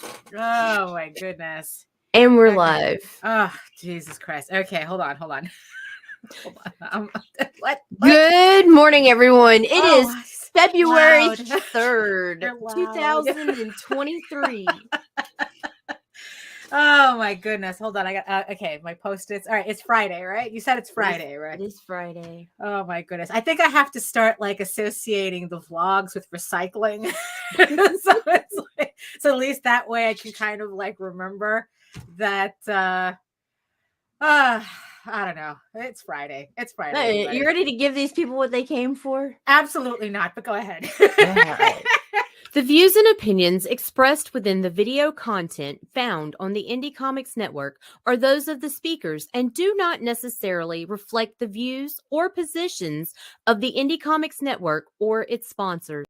Oh my goodness. And we're Okay. live. Oh, Jesus Christ. Okay, hold on. Hold on. What? Good morning, everyone. It is February loud. 3rd, You're loud. 2023. Oh my goodness. Hold on. I got okay, my post-its. All right, it's Friday, right? You said it's Friday, right? It is Friday. Oh my goodness. I think I have to start like associating the vlogs with recycling. So it's like, so at least that way I can kind of like remember that I don't know. It's Friday. It's Friday. Hey, you ready to give these people what they came for? Absolutely not, but go ahead. Right. The views and opinions expressed within the video content found on the Indie Comics Network are those of the speakers and do not necessarily reflect the views or positions of the Indie Comics Network or its sponsors.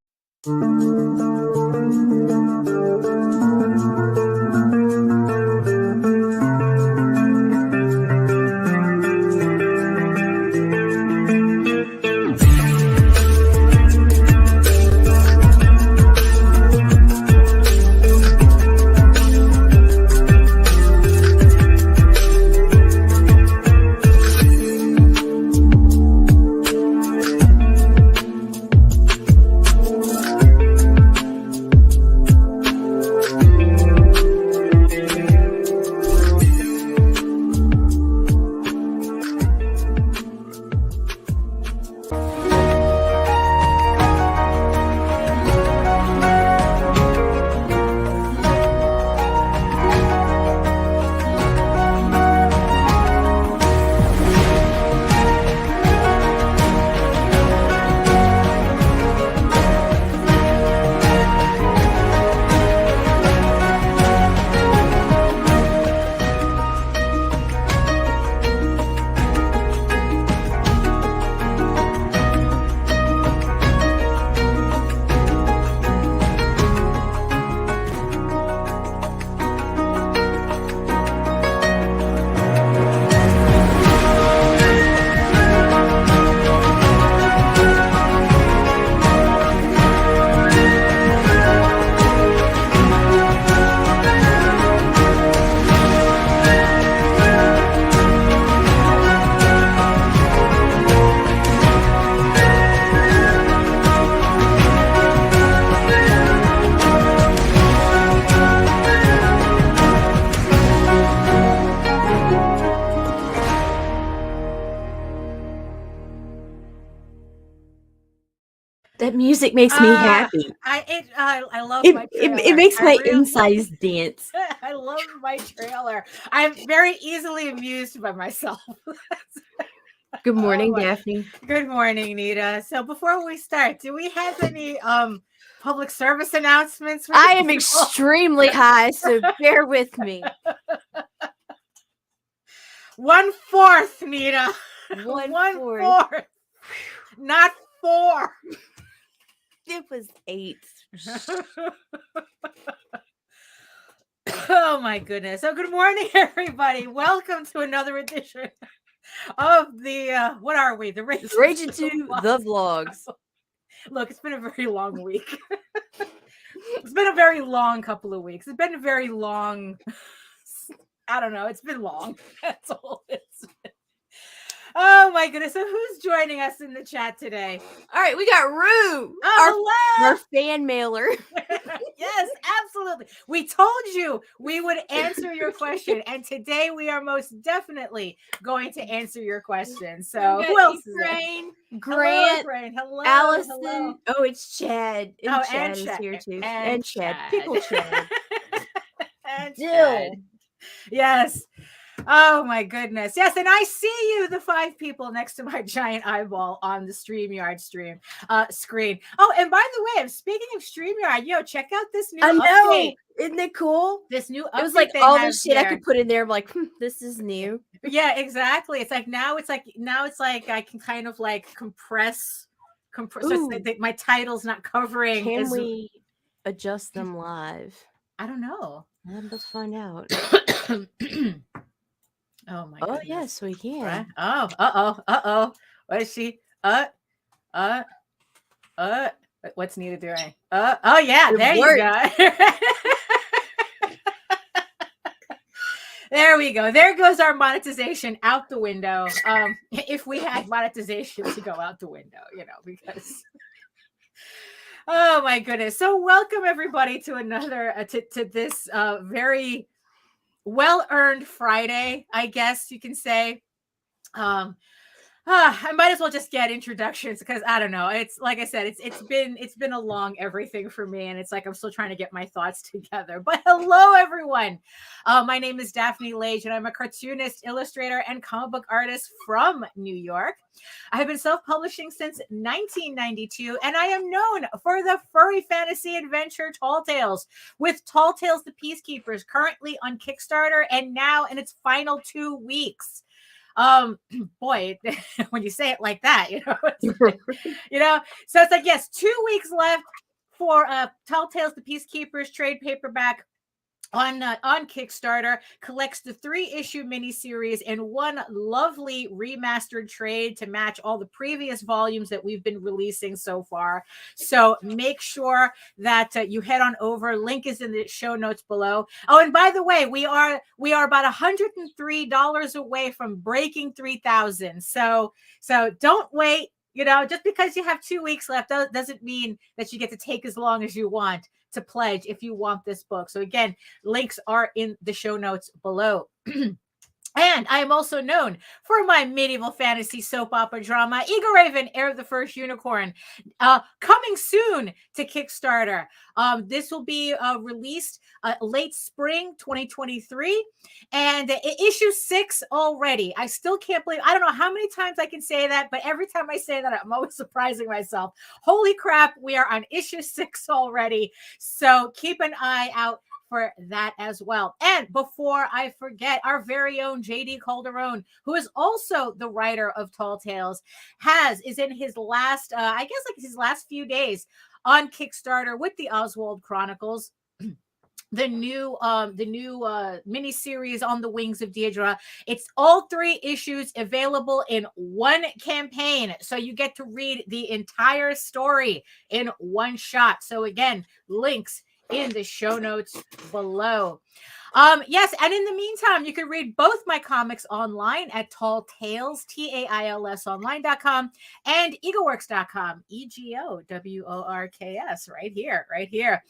That music makes me happy. I love my trailer. It makes my insides dance. I love my trailer. I'm very easily amused by myself. Good morning, Daphne. Good morning, Nita. So before we start, do we have any public service announcements? I am extremely high, so bear with me. 1/4, Nita. 1/4. Not 4. It was 8. Oh my goodness. So good morning, everybody. Welcome to another edition of the what are we? The Rage into the vlogs. Look, it's been a very long week. It's been a very long couple of weeks. It's been a very long, I don't know, it's been long. That's all it's been. Oh my goodness. So who's joining us in the chat today? All right, we got Rue. Our fan mailer. Yes, absolutely. We told you we would answer your question, and today we are most definitely going to answer your question. So who else is there? Grant, hello, Allison. hello. Oh, it's Chad. And Chad is Chad here too. And Chad. Pickle Chad. And Dill. Chad. Yes. Oh my goodness. Yes, and I see you, the 5 people next to my giant eyeball on the StreamYard screen. Oh, and by the way, I'm speaking of StreamYard, check out this new update. Isn't it cool? This new update. It was like all the shit I could put in there. I'm like, this is new. Yeah, exactly. It's like now it's like I can kind of like compress. So my title's not covering. Can we adjust them live? I don't know. Let's find out. Oh my goodness. Oh yes, we can. Right? Oh. What is she? What's Nita doing? Oh yeah, there you go. There we go. There goes our monetization out the window. If we had monetization to go out the window, because oh my goodness. So welcome everybody to another to this very well-earned Friday, I guess you can say. I might as well just get introductions because I don't know. It's like I said, it's been a long everything for me, and it's like I'm still trying to get my thoughts together. But hello, everyone. My name is Daphne Lage, and I'm a cartoonist, illustrator, and comic book artist from New York. I have been self-publishing since 1992, and I am known for the furry fantasy adventure Tall Tales, with Tall Tales: The Peacekeepers currently on Kickstarter and now in its final 2 weeks. Boy, when you say it like that, so it's like, yes, 2 weeks left for Tall Tales: The Peacekeepers trade paperback on Kickstarter. Collects the 3-issue miniseries in one lovely remastered trade to match all the previous volumes that we've been releasing so far. So make sure that you head on over. Link is in the show notes below. Oh, and by the way, we are about $103 away from breaking 3,000. So don't wait. Just because you have 2 weeks left doesn't mean that you get to take as long as you want to pledge if you want this book. So again, links are in the show notes below. And I am also known for my medieval fantasy soap opera drama, Eagle Raven, Heir of the First Unicorn, coming soon to Kickstarter. This will be released late spring 2023, and issue 6 already. I still can't believe, I don't know how many times I can say that, but every time I say that, I'm always surprising myself. Holy crap, we are on issue 6 already. So keep an eye out for that as well. And before I forget, our very own JD Calderon, who is also the writer of Tall Tales, is in his last, his last few days on Kickstarter with the Oswald Chronicles. The new miniseries On the Wings of Deirdre. It's all 3 issues available in one campaign. So you get to read the entire story in one shot. So again, links in the show notes below. Yes, and in the meantime, you can read both my comics online at Tall Tales, TAILS online.com, and egoworks.com, EGOWORKS, right here.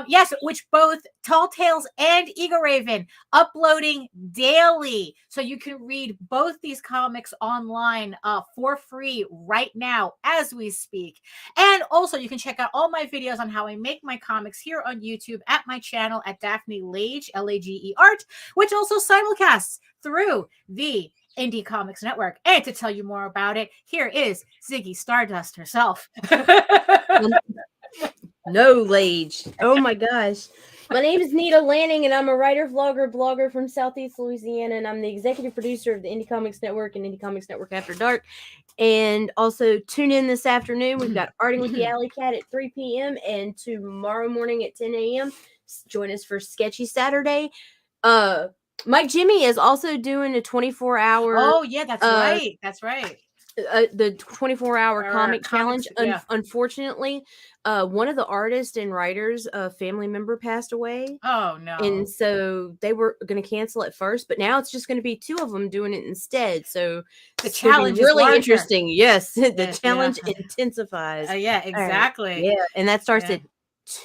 Yes, which both Tall Tales and Eagle Raven uploading daily. So you can read both these comics online for free right now as we speak. And also you can check out all my videos on how I make my comics here on YouTube at my channel at Daphne Lage, Lage Art, which also simulcasts through the Indie Comics Network. And to tell you more about it, here is Ziggy Stardust herself. No, Lage. Oh my gosh. My name is Nita Lanning, and I'm a writer, vlogger, blogger from Southeast Louisiana, and I'm the executive producer of the Indie Comics Network and Indie Comics Network After Dark. And also tune in this afternoon. We've got Arting with the Alley Cat at 3 p.m. and tomorrow morning at 10 a.m. Join us for Sketchy Saturday. Mike Jimmy is also doing a 24-hour. Oh yeah, that's right. That's right. The 24-hour comic challenge. Yeah. Unfortunately, one of the artists and writers, a family member, passed away. Oh no! And so they were going to cancel it first, but now it's just going to be 2 of them doing it instead. So the challenge is really interesting. Yes, the challenge intensifies. Yeah, exactly. Yeah, and that starts at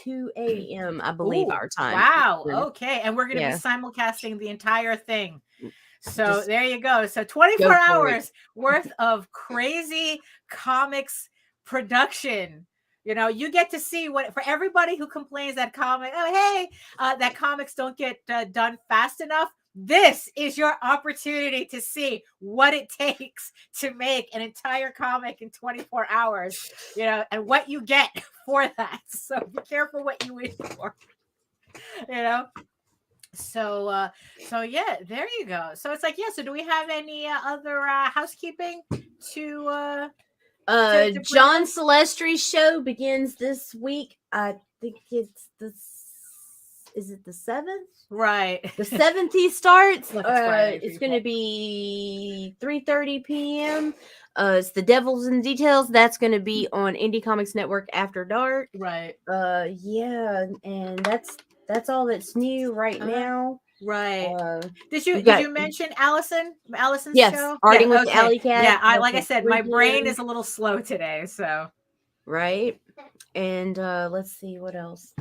2 a.m. I believe. Ooh, our time. Wow. Okay, and we're going to be simulcasting the entire thing. So there you go. So 24 hours worth of crazy comics production. You get to see what, for everybody who complains that that comics don't get done fast enough. This is your opportunity to see what it takes to make an entire comic in 24 hours, and what you get for that. So be careful what you wish for, So yeah, there you go. So it's like, so do we have any other housekeeping to John Celestri's show begins this week. I think it's is it the 7th? Right. The 7th he starts. It's going to be 3:30 p.m. It's The Devil's in Details. That's going to be on Indie Comics Network After Dark. Right. Yeah, and that's That's all that's new right now. Right. Did we you got- mention Allison's Yes, show? starting Yeah, with the okay. Alley Cat. Yeah, that's like I a said, my brain preview, is a little slow today, so right. And let's see what else.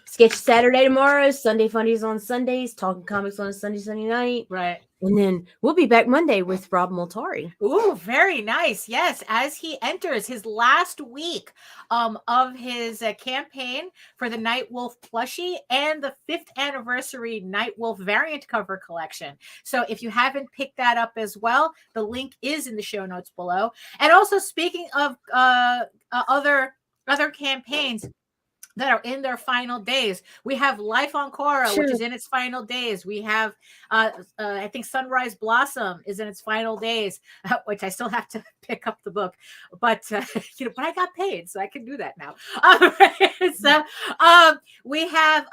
Sketch Saturday tomorrow, Sunday Fundies on Sundays, Talking Comics on Sunday night. right. And then we'll be back Monday with Rob Multari. Ooh, very nice. Yes, as he enters his last week of his campaign for the Night Wolf plushie and the 5th anniversary Night Wolf variant cover collection. So if you haven't picked that up as well, the link is in the show notes below. And also, speaking of other campaigns that are in their final days, we have Life on Korra, which is in its final days. We have I think Sunrise Blossom is in its final days, which I still have to pick up the book, but but I got paid, so I can do that now. So we have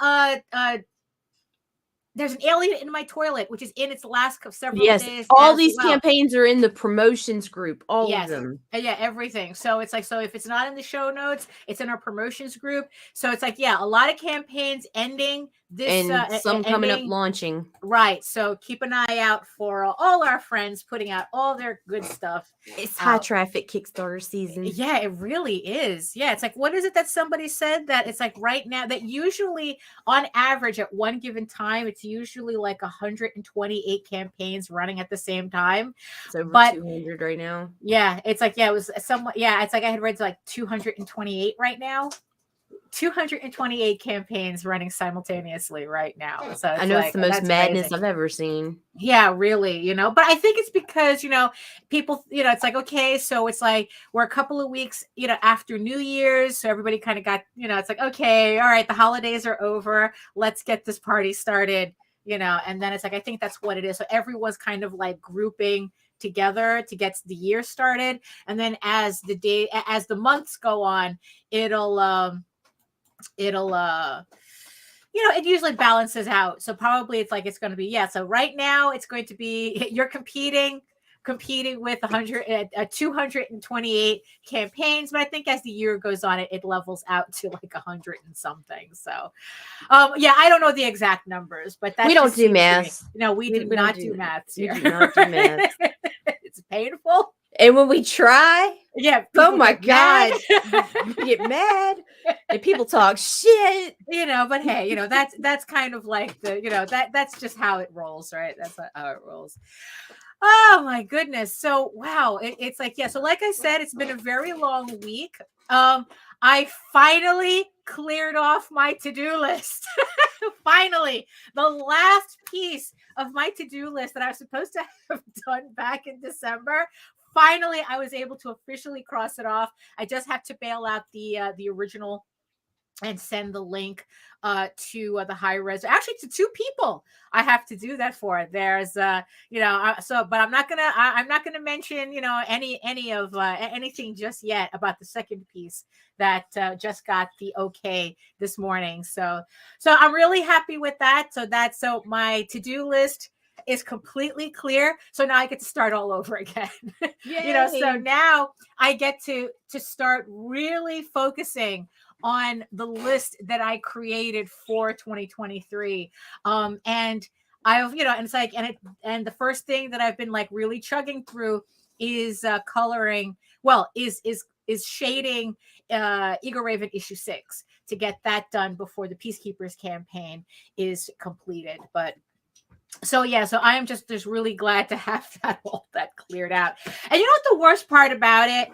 There's an Alien in My Toilet, which is in its last several days. All these campaigns are in the promotions group. All of them. Yeah, everything. So it's like, so if it's not in the show notes, it's in our promotions group. So it's like, yeah, a lot of campaigns ending this, and some coming up launching. Right. So keep an eye out for all our friends putting out all their good stuff. It's high traffic Kickstarter season. Yeah, it really is. Yeah, it's like, what is it that somebody said that it's like right now that usually on average at one given time, it's usually like 128 campaigns running at the same time. It's over 200 right now. Yeah, it's like, yeah, it was somewhat, yeah, it's like I had read like 228 right now. 228 campaigns running simultaneously right now. So I know it's the most madness I've ever seen. Yeah, really, but I think it's because, people, it's like, okay, so it's like we're a couple of weeks, after New Year's. So everybody kind of got, it's like, okay, all right, the holidays are over. Let's get this party started, and then it's like, I think that's what it is. So everyone's kind of like grouping together to get the year started. And then as the months go on, it usually balances out. So probably it's like, it's going to be, yeah. So right now it's going to be, you're competing with 228 campaigns. But I think as the year goes on, it levels out to like 100 and something. So, yeah, I don't know the exact numbers, but we don't do math. No, we do not do math here. We do not do math. It's painful. And when we try, yeah, oh my God, you get mad and people talk shit, but hey, that's kind of like the, that's just how it rolls, right? That's how it rolls. Oh my goodness. So, wow. It's like, yeah. So like I said, it's been a very long week. I finally cleared off my to-do list. Finally, the last piece of my to-do list that I was supposed to have done back in December. Finally, I was able to officially cross it off. I just have to bail out the original and send the link to the high res. Actually, to 2 people, I have to do that for. There's but I'm not gonna mention any of anything just yet about the second piece that just got the okay this morning. So I'm really happy with that. So my to-do list is completely clear. So now I get to start all over again. So now I get to start really focusing on the list that I created for 2023. And I've, and it's like, and the first thing that I've been like really chugging through is coloring. Well, is shading Eagle Raven issue 6 to get that done before the Peacekeepers campaign is completed. But so yeah, so I am just really glad to have all that cleared out. And you know what the worst part about it?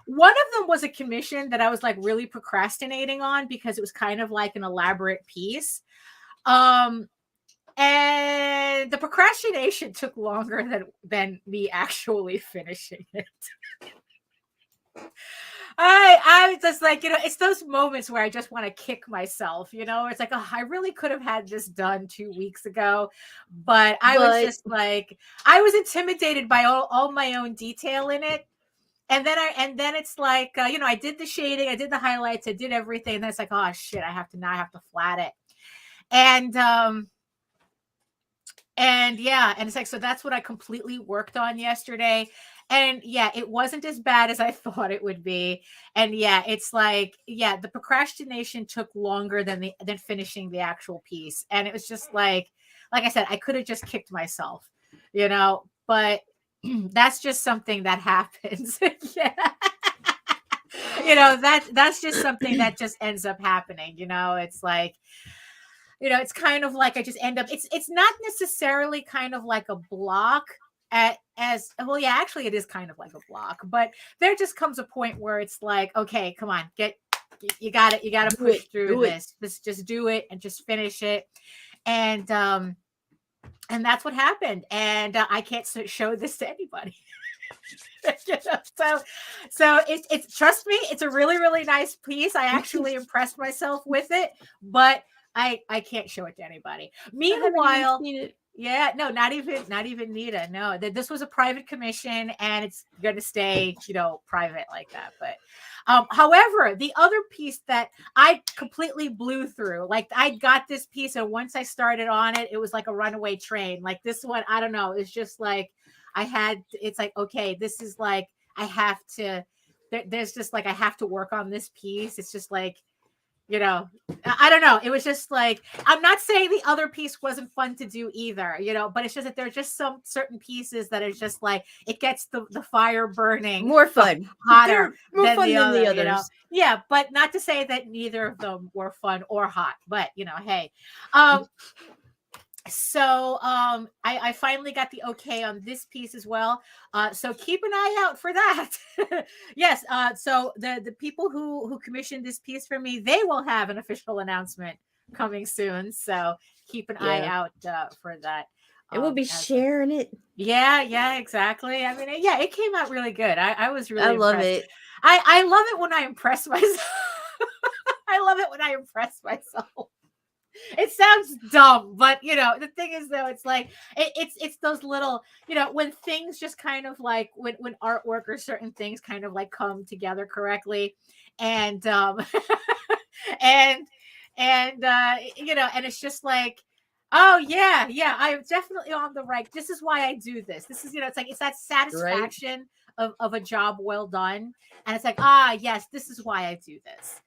One of them was a commission that I was like really procrastinating on because it was kind of like an elaborate piece. And the procrastination took longer than me actually finishing it. I was just like, it's those moments where I just want to kick myself, it's like, oh, I really could have had this done 2 weeks ago, but I was just like, I was intimidated by all my own detail in it. And then it's like, I did the shading, I did the highlights, I did everything. And then it's like, oh shit, I have to flat it. And yeah. And it's like, so that's what I completely worked on yesterday. And yeah, it wasn't as bad as I thought it would be. And yeah, it's like, yeah, the procrastination took longer than finishing the actual piece. And it was just like I said, I could have just kicked myself, but that's just something that happens. Yeah. That's just something that just ends up happening. It's like, it's kind of like I just end up, it's not necessarily kind of like a block as well. Yeah, actually it is kind of like a block, but there just comes a point where it's like, okay, come on, you got to push through this. Just do it and just finish it. And that's what happened. And I can't show this to anybody. So it's trust me, it's a really, really nice piece. I actually impressed myself with it, but I can't show it to anybody. Meanwhile, yeah, no, not even Nita. No, this was a private commission, and it's going to stay, private like that. But however, the other piece that I completely blew through, like I got this piece, and once I started on it, it was like a runaway train. Like this one, I don't know, it's just like it's like, okay, this is like I have to. There's just like I have to work on this piece. It's just like, I don't know. It was just like, I'm not saying the other piece wasn't fun to do either, but it's just that there's just some certain pieces that are just like, it gets the fire burning more fun, hotter more fun than the others. Yeah, but not to say that neither of them were fun or hot, but hey. So I finally got the okay on this piece as well. So keep an eye out for that. Yes. So the people who commissioned this piece for me, they will have an official announcement coming soon. So keep an eye out for that. And we'll be sharing it. Yeah, exactly. I mean, yeah, it came out really good. I was really impressed. Love it. I love it when I impress myself. I love it when I impress myself. It sounds dumb, but the thing is, though, it's like it's those little, when things just kind of like when artwork or certain things kind of like come together correctly, and and and it's just like, oh yeah, I'm definitely on the right. This is why I do this. This is, it's like it's that satisfaction of a job well done, and it's like, yes, this is why I do this.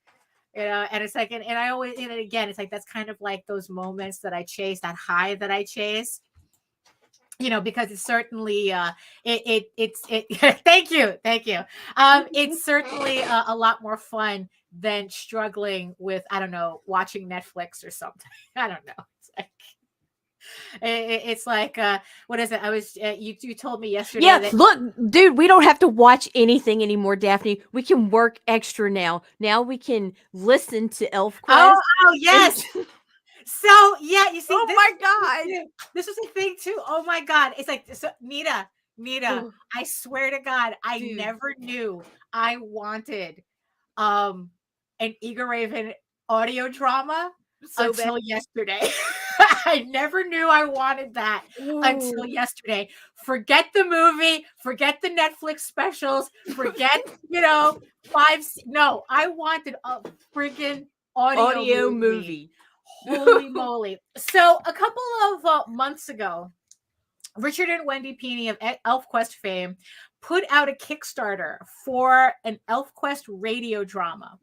And it's like, and I always, and again, it's like, that's kind of like those moments that I chase, that high that I chase, because it's certainly, it's thank you. It's certainly a lot more fun than struggling with, I don't know, watching Netflix or something. I don't know. It's like what is it? I was you told me yesterday. Yeah, look, dude, we don't have to watch anything anymore, Daphne. We can work extra now. Now we can listen to ElfQuest. Oh yes. So yeah, you see. Oh my God, this was a thing too. Oh my God, it's like, so Nita. I swear to God, I never knew I wanted an Eager Raven audio drama until yesterday. I never knew I wanted that until yesterday. Forget the movie, forget the Netflix specials, forget, No, I wanted a friggin' audio movie. Holy moly. So a couple of months ago, Richard and Wendy Peeney of ElfQuest fame put out a Kickstarter for an ElfQuest radio drama.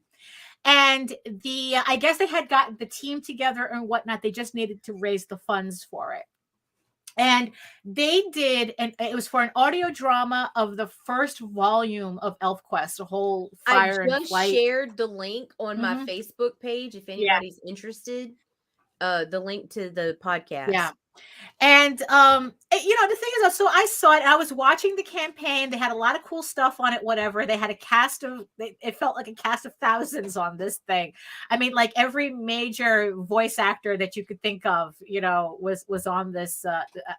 And I guess they had gotten the team together and whatnot. They just needed to raise the funds for it. And they did, and it was for an audio drama of the first volume of ElfQuest, a whole Fire and Flight. I just shared the link on my Facebook page if anybody's interested. The link to the podcast. Yeah. And the thing is, so I saw it, I was watching the campaign. They had a lot of cool stuff on it, whatever. They had a cast of, it felt like a cast of thousands on this thing. I mean, like every major voice actor that you could think of, was on this,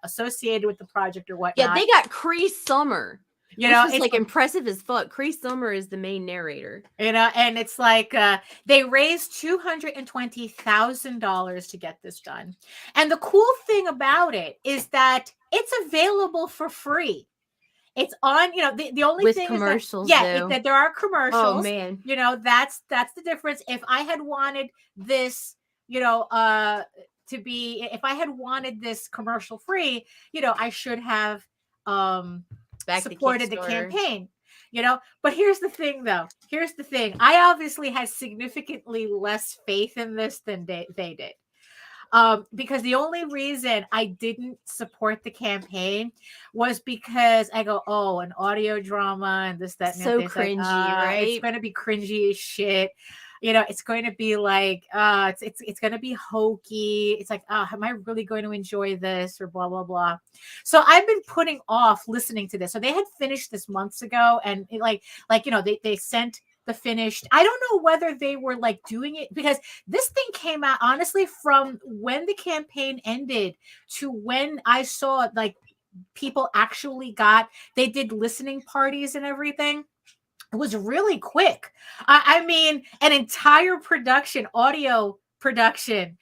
associated with the project or whatnot. Yeah, they got Cree Summer. It's like impressive as fuck. Cree Summer is the main narrator. And it's like they raised $220,000 to get this done. And the cool thing about it is that it's available for free. It's on, the only with thing commercials, is that there are commercials. Oh man, that's the difference. If I had wanted this, if I had wanted this commercial free, I should have supported the campaign, but here's the thing though. Here's the thing. I obviously had significantly less faith in this than they did. Because the only reason I didn't support the campaign was because I go, oh, an audio drama and this, that, and So that. cringy, right? It's going to be cringy as shit. It's going to be like, it's going to be hokey. It's like, am I really going to enjoy this or blah, blah, blah. So I've been putting off listening to this. So they had finished this months ago, and they sent the finished. I don't know whether they were like doing it because this thing came out honestly from when the campaign ended to when I saw like people actually they did listening parties and everything. It was really quick. I mean, an entire audio production,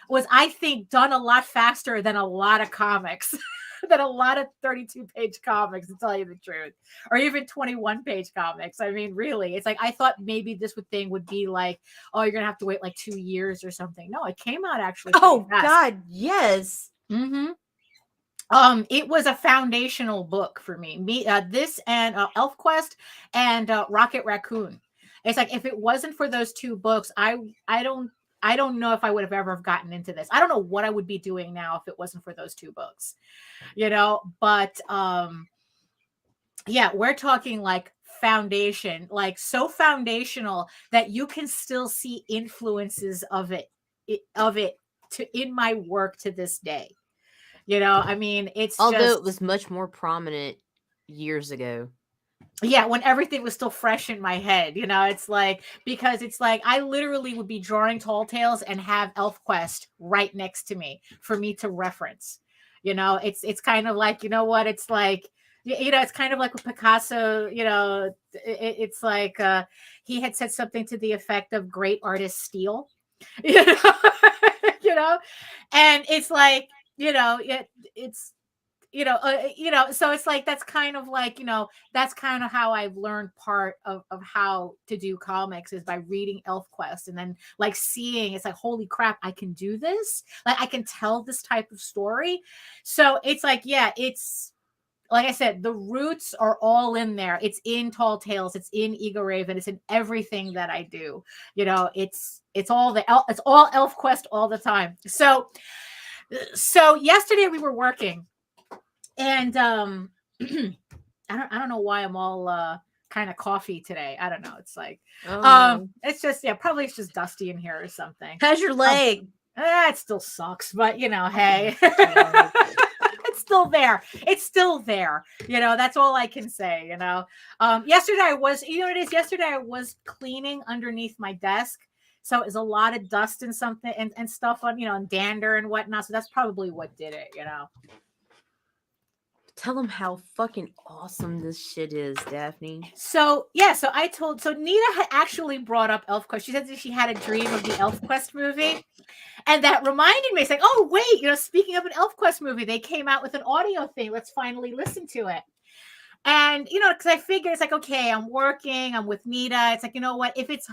was, I think, done a lot faster than a lot of comics, than a lot of 32-page comics, to tell you the truth, or even 21-page comics. I mean, really, it's like, I thought maybe this thing would be like, oh, you're going to have to wait like 2 years or something. No, it came out actually. Oh, fast. God, yes. Mm-hmm. It was a foundational book for me. This and ElfQuest and Rocket Raccoon. It's like, if it wasn't for those two books, I don't know if I would have ever gotten into this. I don't know what I would be doing now if it wasn't for those two books, but yeah, we're talking like foundation, like so foundational that you can still see influences of it in my work to this day. It's although it was much more prominent years ago. Yeah, when everything was still fresh in my head, it's like, because it's like I literally would be drawing Tall Tales and have ElfQuest right next to me for me to reference. It's kind of like, what it's like, it's kind of like with Picasso, it's like he had said something to the effect of great artists steal, and it's like, it's so it's like, that's kind of like, that's kind of how I've learned part of how to do comics, is by reading ElfQuest and then like seeing, it's like, holy crap, I can do this. Like, I can tell this type of story. So it's like, yeah, it's like I said, the roots are all in there. It's in Tall Tales. It's in Eagle Raven. It's in everything that I do. It's all it's all ElfQuest all the time. So yesterday we were working. And I don't know why I'm all kind of coffee today. I don't know. It's like it's just, probably it's just dusty in here or something. How's your leg? It still sucks, but hey, it's still there. It's still there. That's all I can say. Yesterday I was, yesterday I was cleaning underneath my desk. So it's a lot of dust and something and stuff on, and dander and whatnot. So that's probably what did it, Tell them how fucking awesome this shit is, Daphne. So Nita had actually brought up ElfQuest. She said that she had a dream of the ElfQuest movie. And that reminded me, it's like, oh, wait, speaking of an ElfQuest movie, they came out with an audio thing. Let's finally listen to it. And, because I figured, it's like, okay, I'm working, I'm with Nita. It's like, you know what? If it's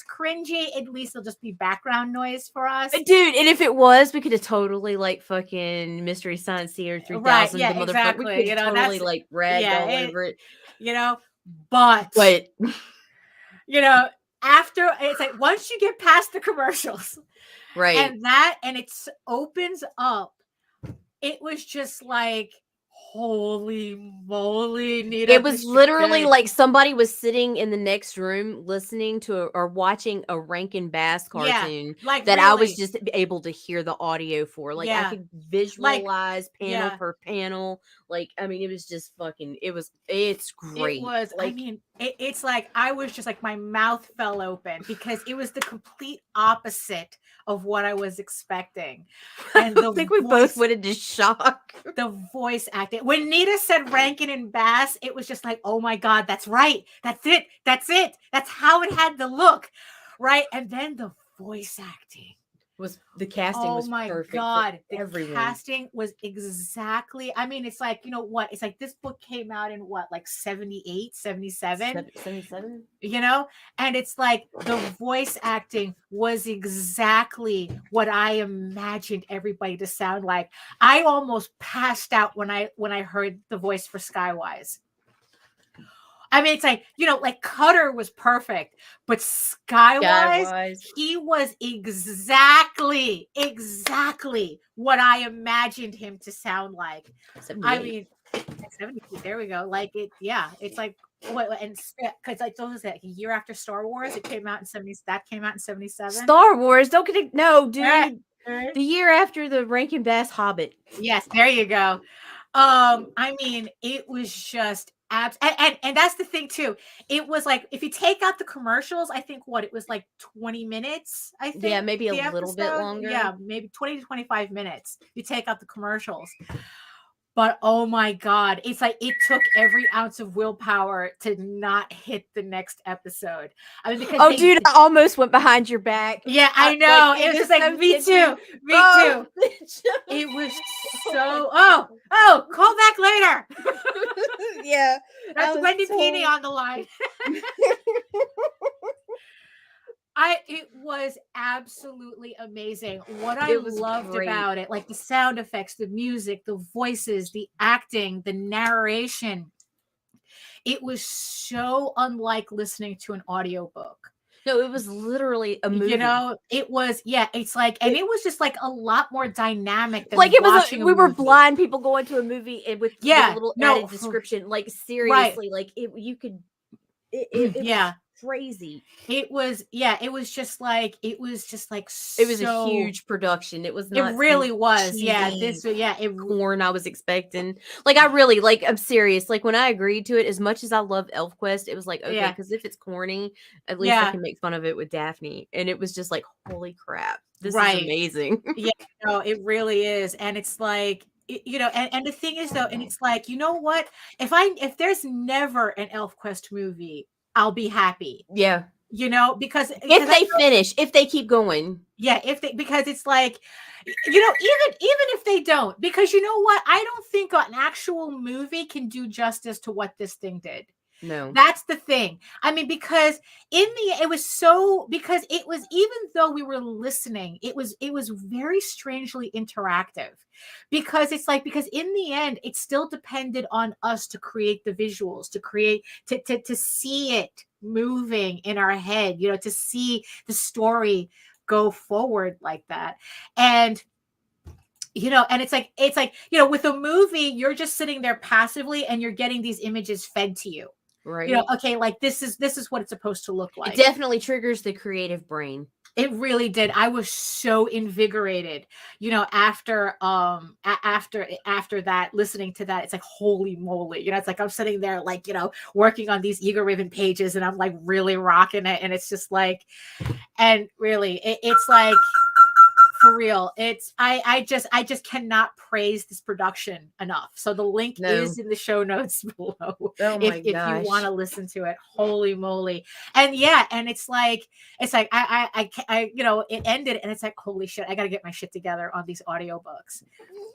cringy, at least it'll just be background noise for us. Dude, and if it was, we could have totally like fucking Mystery Science Theater 3000. Right, yeah, exactly. We could totally like rag all over it. But after, it's like, once you get past the commercials, right, and it opens up, it was just like, holy moly, Nita. It was literally like somebody was sitting in the next room listening to or watching a Rankin Bass cartoon that really, I was just able to hear the audio for. Like, I could visualize panel per panel. Like, it was just fucking, it's great. It was, like, it's like, I was just like, my mouth fell open because it was the complete opposite of what I was expecting. And I think we both went into shock. The voice acting. When Nita said Rankin and Bass, it was just like, oh my God, that's right. That's it. That's it. That's how it had to look. Right. And then the voice acting The casting Oh was my perfect God. for The everyone. casting was exactly, I mean, it's like, you know what? It's like this book came out in what, like 78, 77, 77. you know? And it's like the voice acting was exactly what I imagined everybody to sound like. I almost passed out when I heard the voice for Skywise. I mean, it's like, you know, like Cutter was perfect, but Skywise, he was exactly what I imagined him to sound like. 78. I mean, 78, there we go. Like it, yeah, it's like what, and because like those that a year after Star Wars, it came out in 70, that came out in 77. Star Wars, don't get it. No, dude. Right. The year after the Rankin Bass Hobbit. Yes, there you go. I mean, it was just and that's the thing too. It was like if you take out the commercials, I think what it was like 20 minutes, I think. Yeah, maybe a the little bit episode. longer. Yeah, maybe 20 to 25 minutes. You take out the commercials. But oh my God, it's like it took every ounce of willpower to not hit the next episode. I mean, because dude, I almost went behind your back. Yeah, I know. Like, it was just like so me kitschy. too. Me too. It was so call back later. Yeah. That's Wendy Pini on the line. It was absolutely amazing. What I loved about it, like the sound effects, the music, the voices, the acting, the narration. It was so unlike listening to an audiobook. No, it was literally a movie. You know, it was, yeah, it's like, and it was just like a lot more dynamic than like it was watching we were blind people going to a movie and with a little added description. Like seriously, like you could it was crazy. It was just like it was a huge production. It was not it really was cheesy, corn I was expecting. Like I really I'm serious. Like when I agreed to it, as much as I love ElfQuest, it was like okay, because if it's corny, at least I can make fun of it with Daphne. And it was just like holy crap, this is amazing. Yeah, no, it really is. And it's like you know, and the thing is though, and it's like, you know what, if there's never an ElfQuest movie, I'll be happy. Yeah. You know, because if they finish, if they keep going. Yeah, because it's like, you know, even if they don't, because you know what? I don't think an actual movie can do justice to what this thing did. No. That's the thing. I mean, because it was, even though we were listening, it was very strangely interactive because in the end, it still depended on us to create the visuals, to see it moving in our head, you know, to see the story go forward like that. And you know, and it's like, you know, with a movie, you're just sitting there passively and you're getting these images fed to you. Right. You know, okay, like this is what it's supposed to look like. It definitely triggers the creative brain. It really did. I was so invigorated, you know, after that, listening to that, it's like, holy moly, you know, it's like I'm sitting there like, you know, working on these Eager Ribbon pages and I'm like really rocking it. And it's just like, and really, it's like, for real, it's I just cannot praise this production enough. So the link is in the show notes below if you want to listen to it. Holy moly. And yeah, and it's like I you know, it ended and it's like, holy shit, I got to get my shit together on these audiobooks.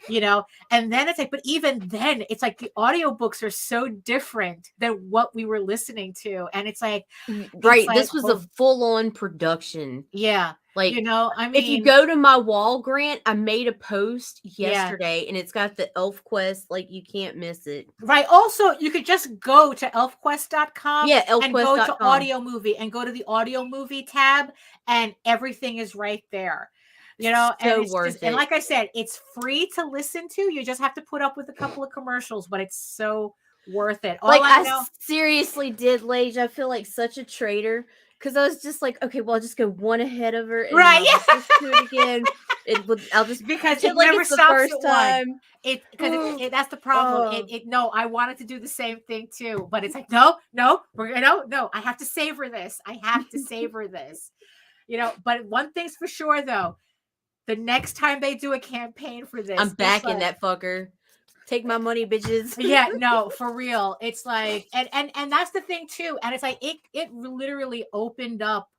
You know, and then it's like, but even then it's like the audiobooks are so different than what we were listening to, and it's like, this was a full-on production. Yeah. Like, you know, I mean, if you go to my wall, Grant, I made a post yesterday and it's got the ElfQuest. Like, you can't miss it. Right. Also, you could just go to elfquest.com and go to audio movie and go to the audio movie tab and everything is right there. You know, so and it's worth just, and like I said, it's free to listen to. You just have to put up with a couple of commercials, but it's so worth it. Like, I seriously did, Lage. I feel like such a traitor. Because I was just like, okay, well, I'll just go one ahead of her, and right? I'll just do it again. I'll just because it never stops at time. That's the problem. No, I wanted to do the same thing too, but it's like, no, I have to savor this. I have to savor this. You know, but one thing's for sure though, the next time they do a campaign for this, I'm backing that fucker. Take my money, bitches. Yeah, no, for real. It's like, and that's the thing too. And it's like, it literally opened up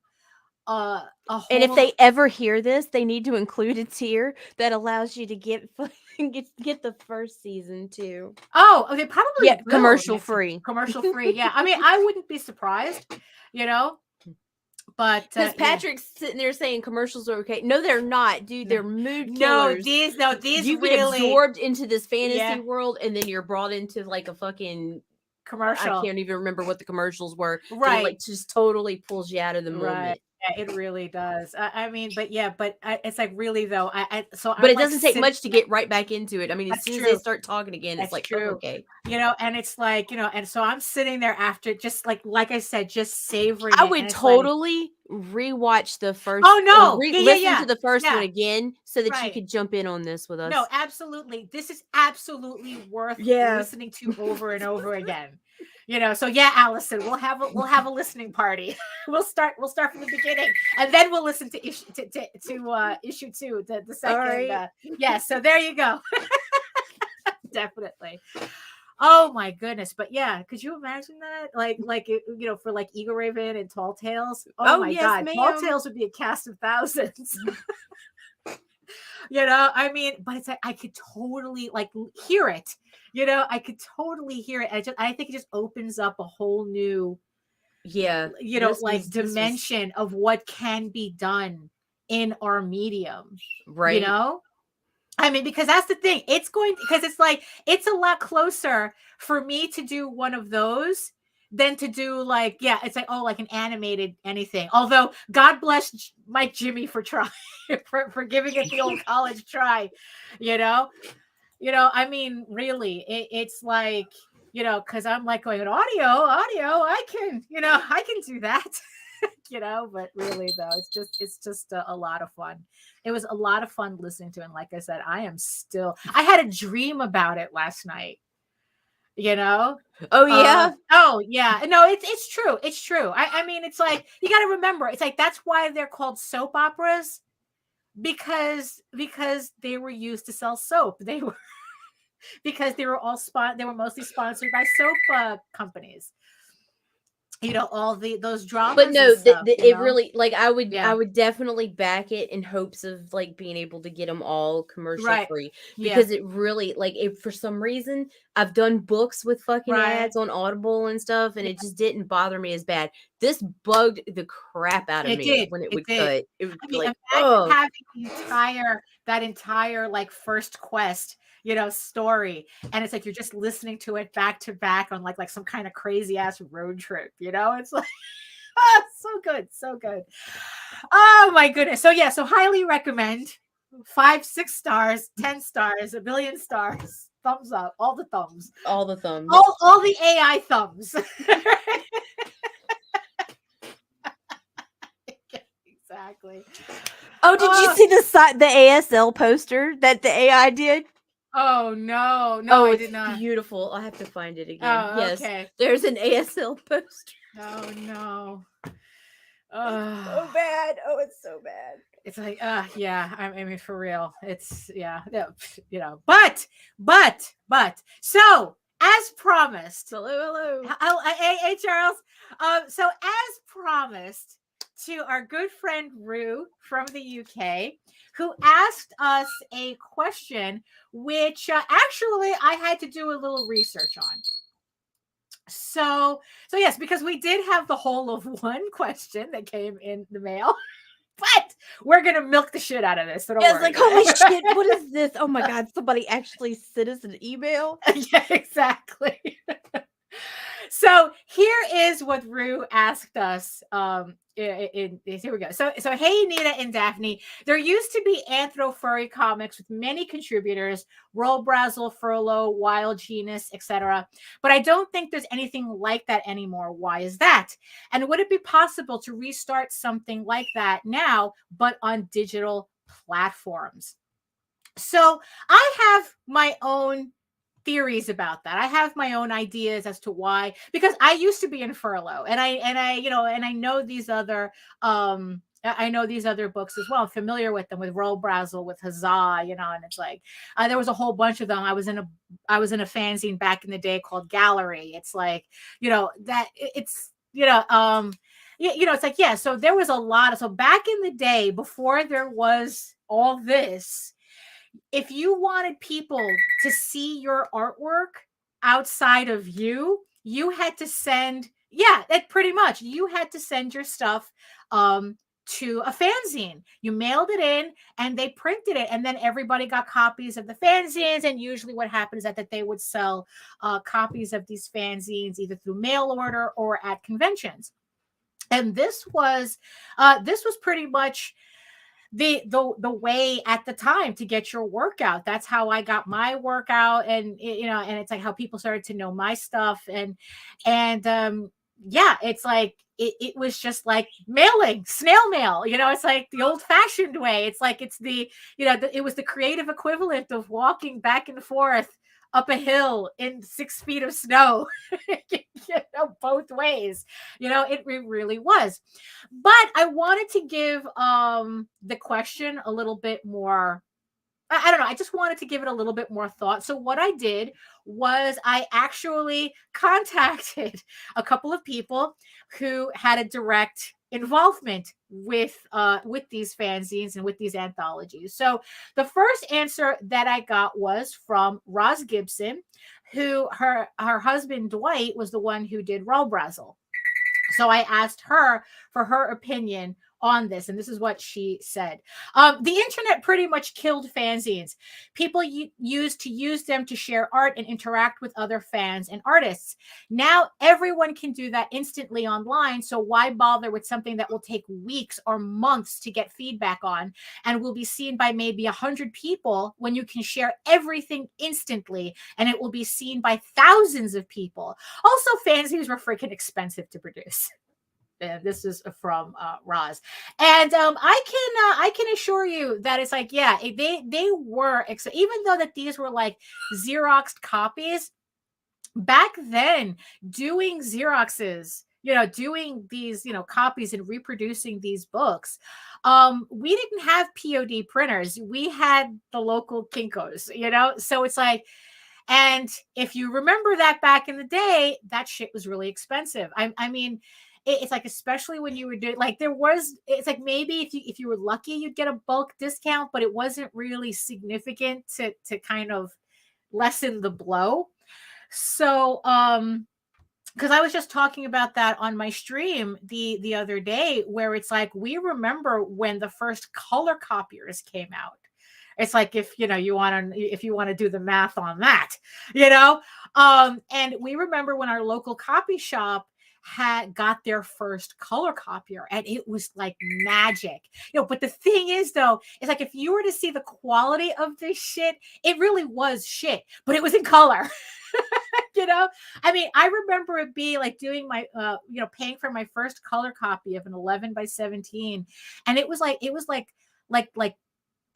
whole. And if they ever hear this, they need to include a tier that allows you to get the first season too. Oh, they probably Yeah, will. commercial free. Commercial free. Yeah, I mean, I wouldn't be surprised, you know. But because yeah. Patrick's sitting there saying commercials are okay. No, they're not, dude. They're mood No, killers. these you really get absorbed into this fantasy Yeah. world, and then you're brought into like a fucking commercial. I can't even remember what the commercials were. Right. But it like just totally pulls you out of the moment. Yeah, it really does. I mean, but yeah, but it's like really though. But it doesn't take much to get right back into it. I mean, as soon as they start talking again, it's like, oh, okay, you know. And it's like, you know, and so I'm sitting there after, just like I said, just savoring. I would totally rewatch the first. Oh no, listen to the first one again so that you could jump in on this with us. No, absolutely. This is absolutely worth listening to over and over again. You know, so yeah, Allison, we'll have a listening party. we'll start from the beginning, and then we'll listen to issue 2, the second. Right. Yeah, so there you go. Definitely. Oh my goodness, but yeah, could you imagine that? Like you know, for like Eagle Raven and Tall Tales. Oh my God, ma'am. Tall Tales would be a cast of thousands. You know, I mean, but it's like I could totally like hear it. You know, I could totally hear it. I think it just opens up a whole new, you know, dimension of what can be done in our medium. Right. You know? I mean, because that's the thing. Because it's like, it's a lot closer for me to do one of those than to do like, it's like, oh, like an animated anything. Although God bless Mike Jimmy for trying, for giving it the old college try, you know? I mean, really, it's like, you know, because I'm like going, audio, I can do that. You know, but really though, it's just a lot of fun. It was a lot of fun listening to, and like I said, I had a dream about it last night. You know? Oh yeah. No, it's true. It's true. I mean, it's like, you got to remember, it's like, that's why they're called soap operas, because they were used to sell soap. They were because they were mostly sponsored by soap companies. You know, all those dramas. But no, it really, like, I would definitely back it in hopes of like being able to get them all commercial free, because it really, like, if for some reason I've done books with fucking ads on Audible and stuff, and it just didn't bother me as bad. This bugged the crap out of me when it would cut. It would be like, oh, having that entire like First Quest, you know, story, and it's like you're just listening to it back to back on like some kind of crazy ass road trip, you know. It's like so good. Oh my goodness. So yeah, so highly recommend. 5, 6 stars, 10 stars, 1 billion stars, thumbs up, all the thumbs, all the AI thumbs. Exactly. Oh, did you see the ASL poster that the AI did? Oh no, I did not. Beautiful. I'll have to find it again. Oh, yes, okay. There's an ASL poster. Oh no. It's so bad. Oh, it's so bad. It's like, yeah. I mean, for real. It's you know. But. So as promised. Hello. Hey, Charles. So as promised, to our good friend Rue from the UK, who asked us a question, which actually I had to do a little research on. So yes, because we did have the whole of one question that came in the mail, but we're gonna milk the shit out of this. So don't worry. Like, holy shit, what is this? Oh my God, somebody actually sent us an email. Yeah, exactly. So here is what Rue asked us. Here we go. So hey, Nita and Daphne, there used to be anthro furry comics with many contributors: Roll Brazzle, Furlough, Wild Genus, etc. But I don't think there's anything like that anymore. Why is that? And would it be possible to restart something like that now, but on digital platforms? So I have my own theories about that. I have my own ideas as to why, because I used to be in Furlough, and I know these other books as well. I'm familiar with them, with Roll Brazzle, with Huzzah, you know, and it's like there was a whole bunch of them. I was in a fanzine back in the day called Gallery. It's like, you know, that it's, you know, it's like, yeah, so there was a lot of, so back in the day, before there was all this, if you wanted people to see your artwork outside of you, you had to send, yeah, that pretty much, you had to send your stuff to a fanzine. You mailed it in and they printed it, and then everybody got copies of the fanzines. And usually what happened is that they would sell copies of these fanzines either through mail order or at conventions. And this was pretty much the way at the time to get your workout. That's how I got my workout. And and it's like how people started to know my stuff. And yeah, it's like it was just like mailing, snail mail. It's like the old fashioned way. It's like it's the it was the creative equivalent of walking back and forth up a hill in 6 feet of snow. Both ways. It really was. But I wanted to give the question a little bit more, I don't know, I just wanted to give it a little bit more thought. So what I did was I actually contacted a couple of people who had a direct involvement with these fanzines and with these anthologies. So the first answer that I got was from Roz Gibson, who her husband Dwight was the one who did Rollbrazzle. So I asked her for her opinion on this, and this is what she said. The internet pretty much killed fanzines. People used to use them to share art and interact with other fans and artists. Now everyone can do that instantly online, so why bother with something that will take weeks or months to get feedback on and will be seen by maybe 100 people when you can share everything instantly and it will be seen by thousands of people. Also, fanzines were freaking expensive to produce. This is from Roz, and I can assure you that it's like, yeah, they were even though that these were like Xeroxed copies back then. Doing Xeroxes, doing these copies and reproducing these books, we didn't have POD printers. We had the local Kinkos, so it's like. And if you remember that back in the day, that shit was really expensive. I mean, it's like, especially when you were doing, like, it's like maybe if you were lucky, you'd get a bulk discount, but it wasn't really significant to kind of lessen the blow. So, because I was just talking about that on my stream the other day, where it's like, we remember when the first color copiers came out. It's like, if you want to do the math on that, and we remember when our local copy shop had got their first color copier, and it was like magic. But the thing is, though, it's like, if you were to see the quality of this shit, it really was shit, but it was in color. I mean, I remember it being like doing my paying for my first color copy of an 11 by 17, and it was like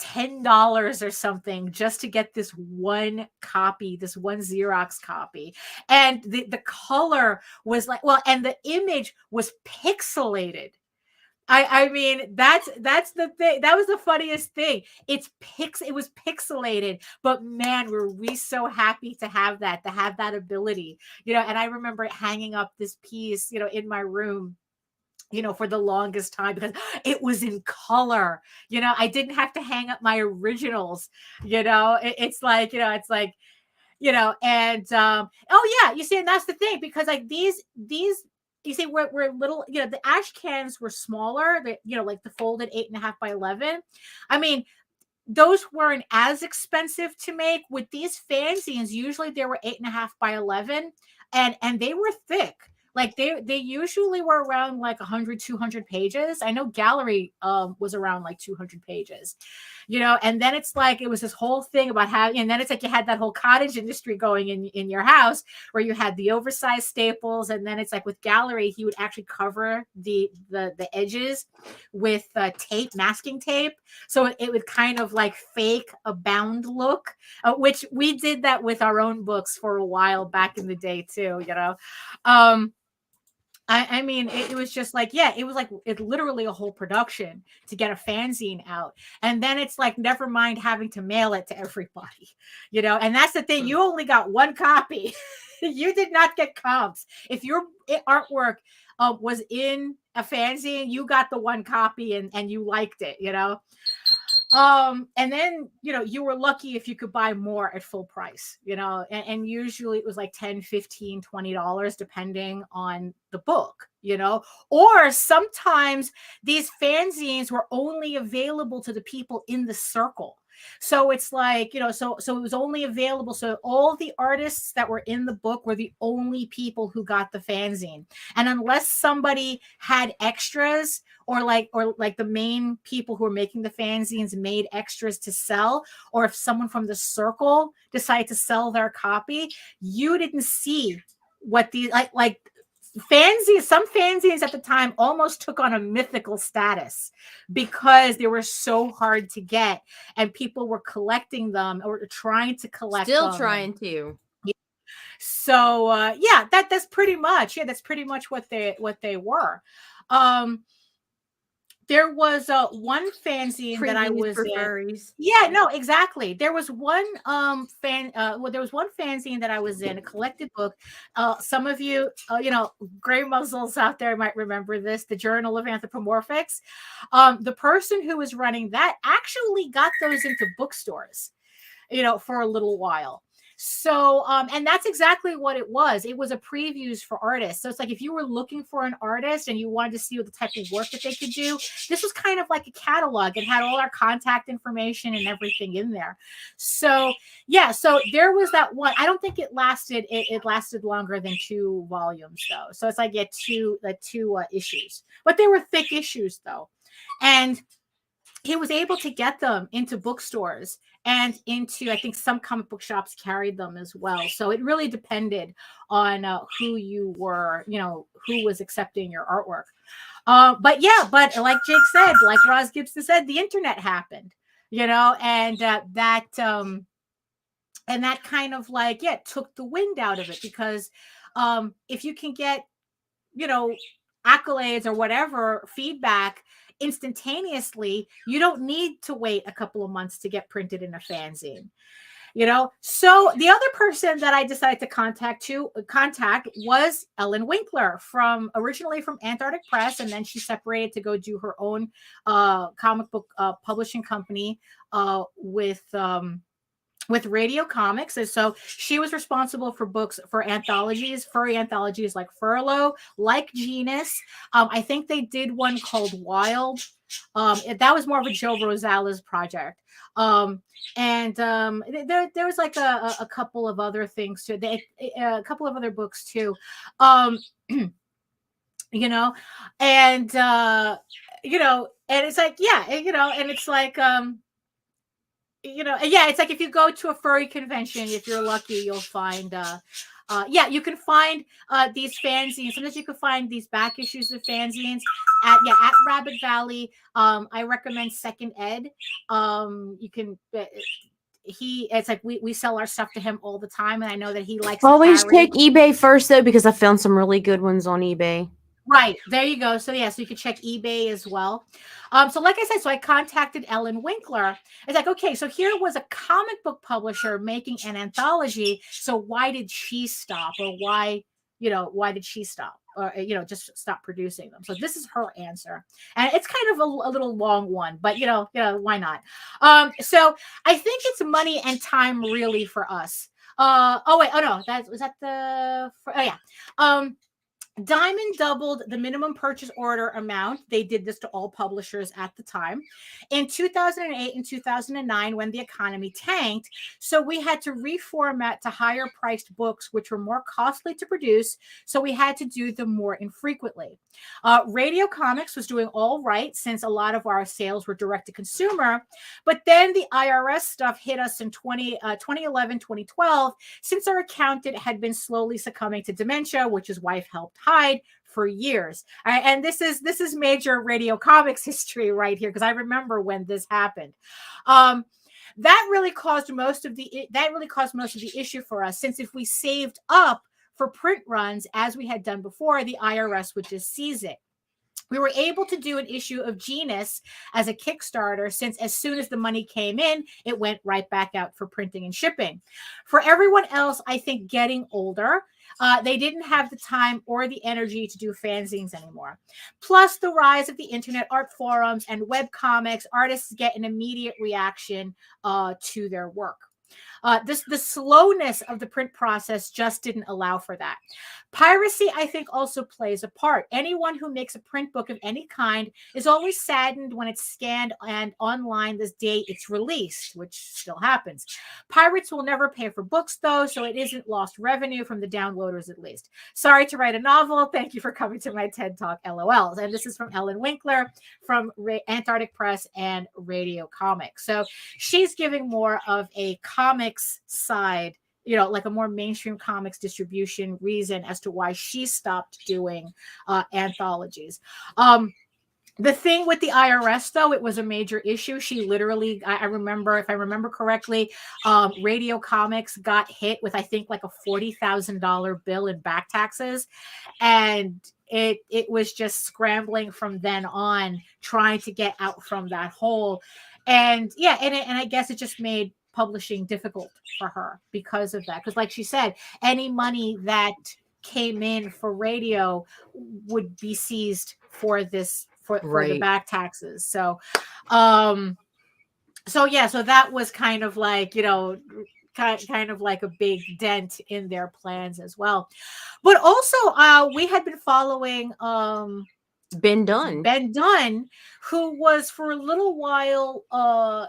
$10 or something just to get this one copy, this one Xerox copy. And the color was like, well, and the image was pixelated. I mean, that's the thing. That was the funniest thing. It was pixelated, but man, were we so happy to have that ability, and I remember hanging up this piece, in my room, for the longest time, because it was in color. I didn't have to hang up my originals. It's like, and oh yeah, you see, and that's the thing, because like these, you see, we're little, the ash cans were smaller, like the folded 8.5 by 11. I mean, those weren't as expensive to make. With these fanzines, usually they were 8.5 by 11, and they were thick. Like they usually were around like 100, 200 pages. I know Gallery was around like 200 pages, and then it's like, it was this whole thing about how, and then it's like you had that whole cottage industry going in your house, where you had the oversized staples. And then it's like with Gallery, he would actually cover the edges with tape, masking tape. So it would kind of like fake a bound look, which we did that with our own books for a while back in the day too, I mean, it was just like, yeah, it was like, it's literally a whole production to get a fanzine out. And then it's like, never mind having to mail it to everybody, and that's the thing. You only got one copy. You did not get comps. If your artwork was in a fanzine, you got the one copy and you liked it, and then, you were lucky if you could buy more at full price, and usually it was like 10, 15, $20, depending on the book, or sometimes these fanzines were only available to the people in the circle. So it's like, so it was only available. So all the artists that were in the book were the only people who got the fanzine. And unless somebody had extras, or like the main people who were making the fanzines made extras to sell, or if someone from the circle decided to sell their copy, you didn't see what these like fanzines. Some fanzines at the time almost took on a mythical status because they were so hard to get, and people were collecting them or trying to collect Still them. trying to. So that's pretty much what they were. There was one fanzine that I was for in. furries. Yeah, no, exactly. There was one there was one fanzine that I was in, a collected book. Some of you, gray muzzles out there might remember this, the Journal of Anthropomorphics. The person who was running that actually got those into bookstores, for a little while. So, and that's exactly what it was. It was a previews for artists. So it's like, if you were looking for an artist and you wanted to see what the type of work that they could do, this was kind of like a catalog. It had all our contact information and everything in there. So yeah, so there was that one. I don't think it lasted. It lasted longer than 2 volumes though. So it's like, two issues, but they were thick issues though. And he was able to get them into bookstores and into, I think, some comic book shops carried them as well. So it really depended on who you were, who was accepting your artwork. But like Jake said, like Roz Gibson said, the internet happened, and that kind of like, took the wind out of it, because if you can get, accolades or whatever feedback instantaneously, you don't need to wait a couple of months to get printed in a fanzine. So the other person that I decided to contact was Ellen Winkler, originally from Antarctic Press, and then she separated to go do her own comic book publishing company with Radio Comics. And so she was responsible for books, for anthologies, furry anthologies like Furlough, like Genus. I think they did one called Wild. That was more of a Joe Rosales project. There was like a couple of other things too. A couple of other books too. And and it's like, and it's like, it's like, if you go to a furry convention, if you're lucky, you'll find you can find these fanzines. Sometimes you can find these back issues of fanzines at Rabbit Valley. I recommend Second Ed. You can it's like we sell our stuff to him all the time, and I know that he likes always check eBay first though, because I found some really good ones on eBay. Right. There you go. So so you can check eBay as well. So like I said, so I contacted Ellen Winkler. It's like, okay, so here was a comic book publisher making an anthology. So why did she stop? Or why did she stop? Or, just stop producing them? So this is her answer. And it's kind of a little long one, but why not? So I think it's money and time really for us. Diamond doubled the minimum purchase order amount. They did this to all publishers at the time. In 2008 and 2009, when the economy tanked, so we had to reformat to higher priced books, which were more costly to produce. So we had to do them more infrequently. Radio Comics was doing all right, since a lot of our sales were direct to consumer. But then the IRS stuff hit us in 2011, 2012, since our accountant had been slowly succumbing to dementia, which his wife helped hide for years. And this is major Radio Comics history right here, because I remember when this happened. That really caused most of the issue for us, since if we saved up for print runs as we had done before, the IRS would just seize it. We were able to do an issue of Genus as a Kickstarter, since as soon as the money came in, it went right back out for printing and shipping. For everyone else, I think getting older, they didn't have the time or the energy to do fanzines anymore. Plus, the rise of the internet art forums and web comics, artists get an immediate reaction to their work. The slowness of the print process just didn't allow for that. Piracy, I think, also plays a part. Anyone who makes a print book of any kind is always saddened when it's scanned and online this day it's released, which still happens. Pirates will never pay for books, though, so it isn't lost revenue from the downloaders, at least. Sorry to write a novel. Thank you for coming to my TED Talk, LOLs. And this is from Ellen Winkler from Antarctic Press and Radio Comics. So she's giving more of a comics side, like a more mainstream comics distribution reason as to why she stopped doing anthologies. The thing with the IRS, though, it was a major issue. She literally, I remember, if I remember correctly, Radio Comics got hit with, I think, like a $40,000 bill in back taxes. And it was just scrambling from then on, trying to get out from that hole. And yeah, and I guess it just made publishing difficult for her because of that. Because like she said, any money that came in for radio would be seized for this, for the back taxes. So that was kind of like, kind of like a big dent in their plans as well. But also we had been following Ben Dunn, who was for a little while,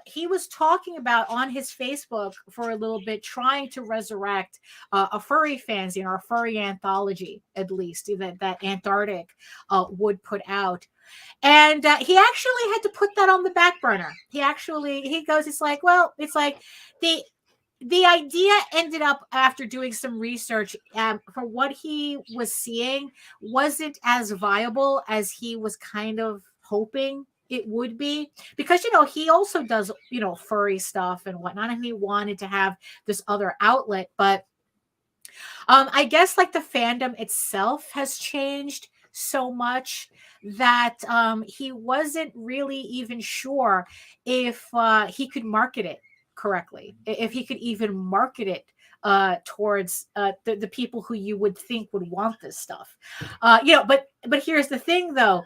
he was talking about on his Facebook for a little bit, trying to resurrect a furry fanzine or a furry anthology, at least that Antarctic would put out. And he actually had to put that on the back burner. He goes, it's like the idea ended up, after doing some research, for what he was seeing, wasn't as viable as he was kind of hoping it would be, because he also does furry stuff and whatnot, and he wanted to have this other outlet. But I guess like the fandom itself has changed so much that he wasn't really even sure if he could market it correctly, if he could even market it towards the people who you would think would want this stuff. But here's the thing, though.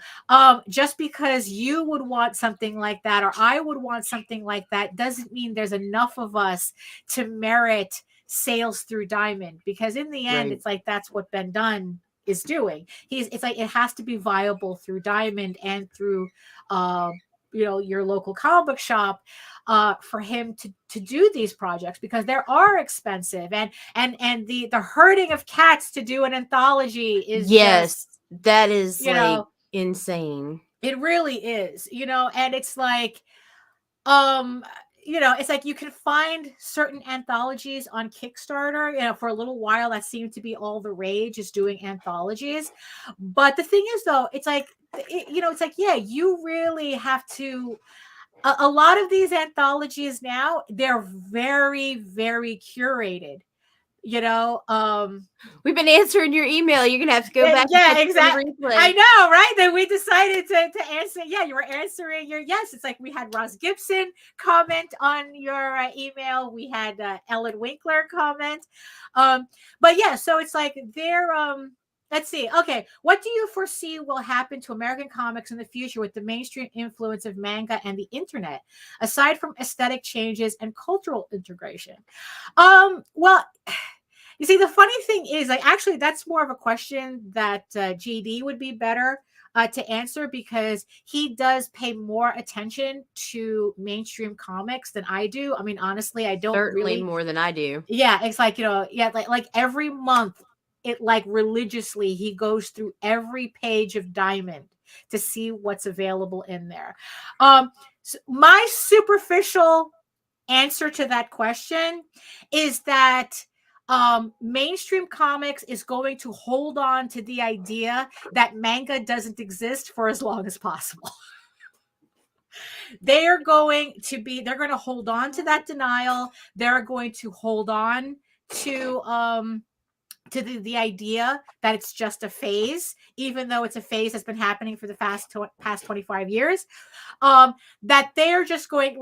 Just because you would want something like that, or I would want something like that, doesn't mean there's enough of us to merit sales through Diamond. Because in the end, it's like that's what Ben Dunn is doing. It's like it has to be viable through Diamond and through your local comic book shop for him to do these projects, because they are expensive, and the herding of cats to do an anthology is that is like insane. It really is, and it's like it's like you can find certain anthologies on Kickstarter. For a little while, that seemed to be all the rage, is doing anthologies. But the thing is, though, it's like, you really have to. A lot of these anthologies now, they're very, very curated. We've been answering your email. You're gonna have to go back. Yeah, exactly. I know, right? Then we decided to answer. Yeah, you were answering your yes. It's like we had Ross Gibson comment on your email. We had Ellen Winkler comment. But yeah, so it's like they're let's see. Okay, what do you foresee will happen to American comics in the future with the mainstream influence of manga and the internet, aside from aesthetic changes and cultural integration? Well, you see, the funny thing is, actually, that's more of a question that GD would be better to answer, because he does pay more attention to mainstream comics than I do. I mean, honestly, I don't certainly more than I do. Yeah, it's like, like every month, it like religiously, he goes through every page of Diamond to see what's available in there. So my superficial answer to that question is that mainstream comics is going to hold on to the idea that manga doesn't exist for as long as possible. They're going to hold on to that denial. They're going to hold on to the idea that it's just a phase, even though it's a phase that's been happening for the past 25 years. That they're just going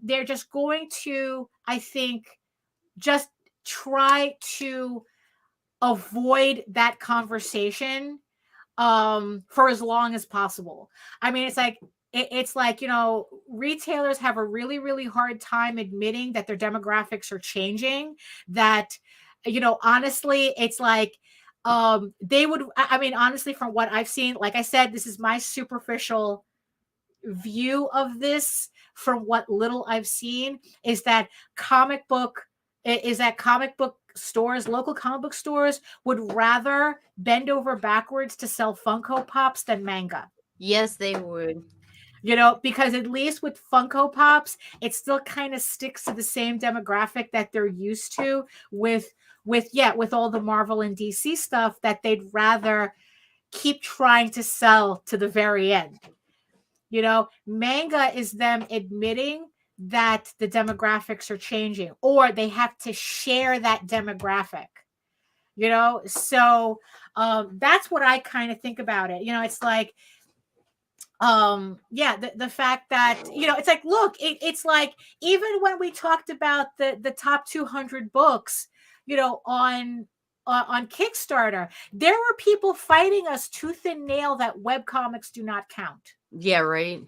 they're just going to, I think, just try to avoid that conversation for as long as possible. I mean, it's like, you know, retailers have a really, really hard time admitting that their demographics are changing, that, you know, honestly, it's like, they would, I mean, honestly, from what I've seen, like I said, this is my superficial view of this. From what little I've seen, is that comic book stores, local comic book stores, would rather bend over backwards to sell Funko Pops than manga. Yes, they would. You know, because at least with Funko Pops, it still kind of sticks to the same demographic that they're used to with all the Marvel and DC stuff that they'd rather keep trying to sell to the very end. You know, manga is them admitting that the demographics are changing, or they have to share that demographic. You know, so that's what I kind of think about it. You know, it's like, yeah, the fact that, you know, it's like, look, it's like, even when we talked about the top 200 books, you know, on Kickstarter, there were people fighting us tooth and nail that webcomics do not count. Yeah, right.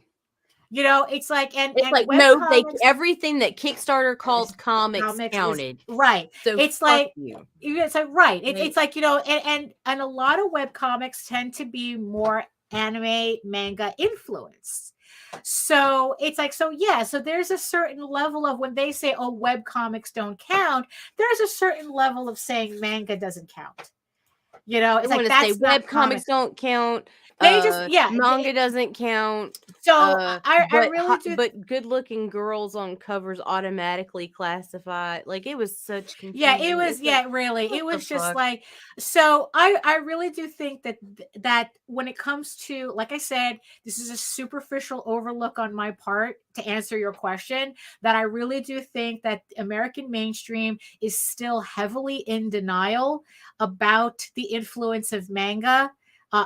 You know, it's like, and like, no, everything that Kickstarter calls comics counted. Right. So it's like, you. It's like, right. It's like, you know, and a lot of webcomics tend to be more anime manga influenced. So it's like, so yeah, so there's a certain level of, when they say, oh, webcomics don't count, there's a certain level of saying manga doesn't count. You know, it's like, that's web comics don't count. They just, yeah, manga doesn't count. So I really do. But good-looking girls on covers automatically classified. Like, it was such confusion. Yeah, it was. Yeah, really, it was just like. So I really do think that when it comes to, like I said, this is a superficial overlook on my part to answer your question. That I really do think that American mainstream is still heavily in denial about the influence of manga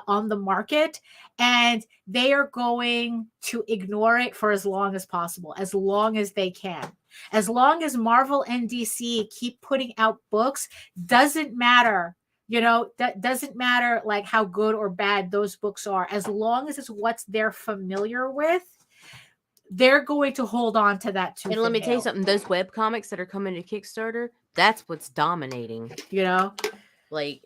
on the market, and they are going to ignore it for as long as possible, as long as they can. As long as Marvel and DC keep putting out books, doesn't matter, you know, that doesn't matter like how good or bad those books are. As long as it's what they're familiar with, they're going to hold on to that too. And let me tell you something, those web comics that are coming to Kickstarter, that's what's dominating. You know? Like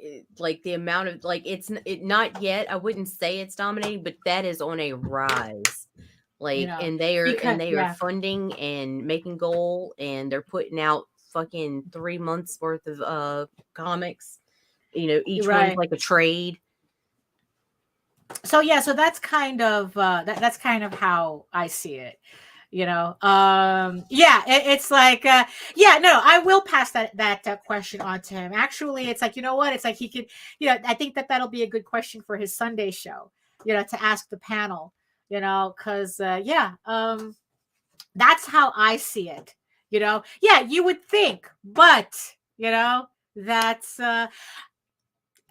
the amount of, like, it's not yet, I wouldn't say it's dominating, but that is on a rise. Like, you know, and they are funding and making goal, and they're putting out fucking 3 months worth of comics. You know, each one's like a trade. So yeah, so that's kind of that's kind of how I see it. You know, yeah, it's like, yeah, no, I will pass that question on to him. Actually, it's like, you know what? It's like he could, you know, I think that'll be a good question for his Sunday show, you know, to ask the panel, you know, because, yeah, that's how I see it, you know. Yeah, you would think, but, you know, that's, yeah,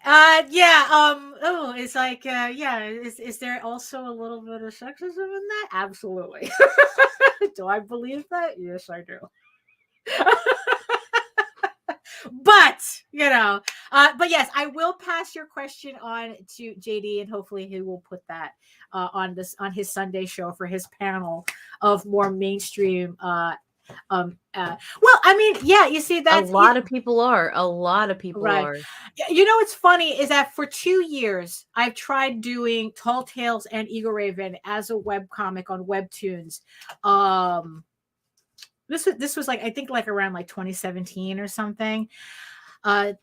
oh, it's like, yeah, is there also a little bit of sexism in that? Absolutely. Do I believe that? Yes, I do. But, you know, but yes, I will pass your question on to JD, and hopefully he will put that on his Sunday show for his panel of more mainstream well, I mean, yeah, you see, that's a lot of people are. Are. You know, what's funny is that for 2 years I've tried doing Tall Tales and Eagle Raven as a web comic on Webtoons. This was like, I think like around like 2017 or something. And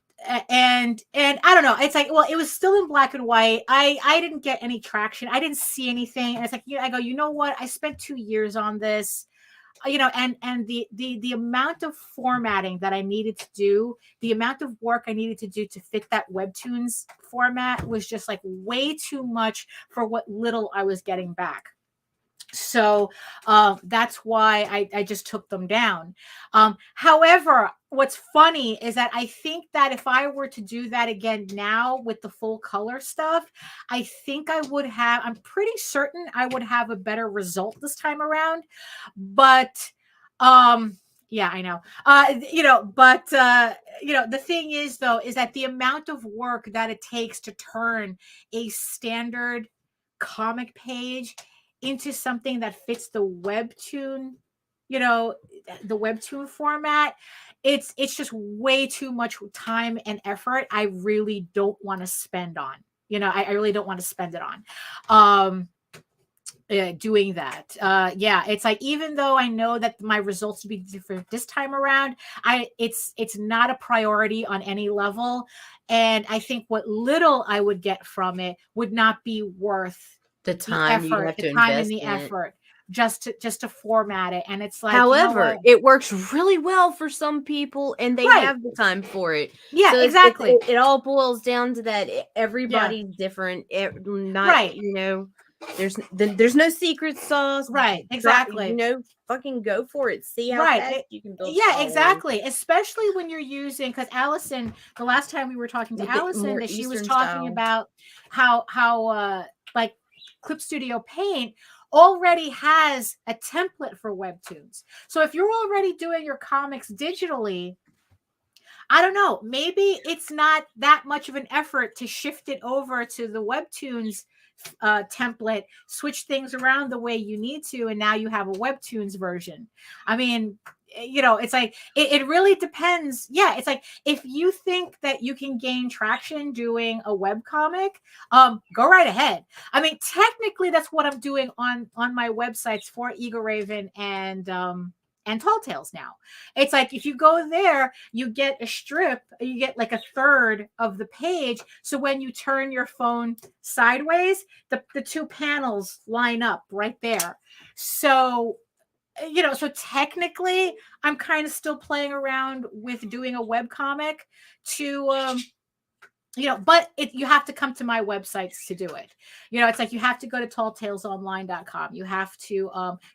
I don't know, it's like, well, it was still in black and white. I didn't get any traction. I didn't see anything. And it's like, I go, you know what? I spent 2 years on this. You know, and the amount of formatting that I needed to do, the amount of work I needed to do to fit that Webtoons format was just like way too much for what little I was getting back. So that's why I just took them down. However, what's funny is that I think that if I were to do that again now with the full color stuff, I think I'm pretty certain I would have a better result this time around. But Yeah, I know. But the thing is though, is that the amount of work that it takes to turn a standard comic page into something that fits the webtoon, you know, the webtoon format, it's just way too much time and effort I really don't want to spend on. I really don't want to spend it on. Doing that. Yeah, it's like, even though I know that my results will be different this time around, it's not a priority on any level, and I think what little I would get from it would not be worth The time you have to the time and invest the in it. effort just to format it. And it's like, However, it works really well for some people, and they Right. have the time for it. Yeah, So exactly. it all boils down to that. Yeah. Everybody's different. Not Right. there's no secret sauce. Right, exactly. Fucking go for it. See how Right. fast you can build Yeah, following. exactly. Especially when you're using, because Allison, the last time we were talking to With the Allison, more that she was Eastern talking style. about how like Clip Studio Paint already has a template for webtoons. So if you're already doing your comics digitally, I don't know, maybe it's not that much of an effort to shift it over to the webtoons template, switch things around the way you need to, and now you have a webtoons version. I mean, it's like it really depends. Yeah, it's like, if you think that you can gain traction doing a web comic, go right ahead. I mean, technically that's what I'm doing on my websites for Eagle Raven and Tall Tales now. It's like, if you go there, you get a strip, you get like a third of the page. So when you turn your phone sideways, the two panels line up right there. So, so technically I'm kind of still playing around with doing a web comic to, but you have to come to my websites to do it. It's like, you have to go to talltalesonline.com. You have to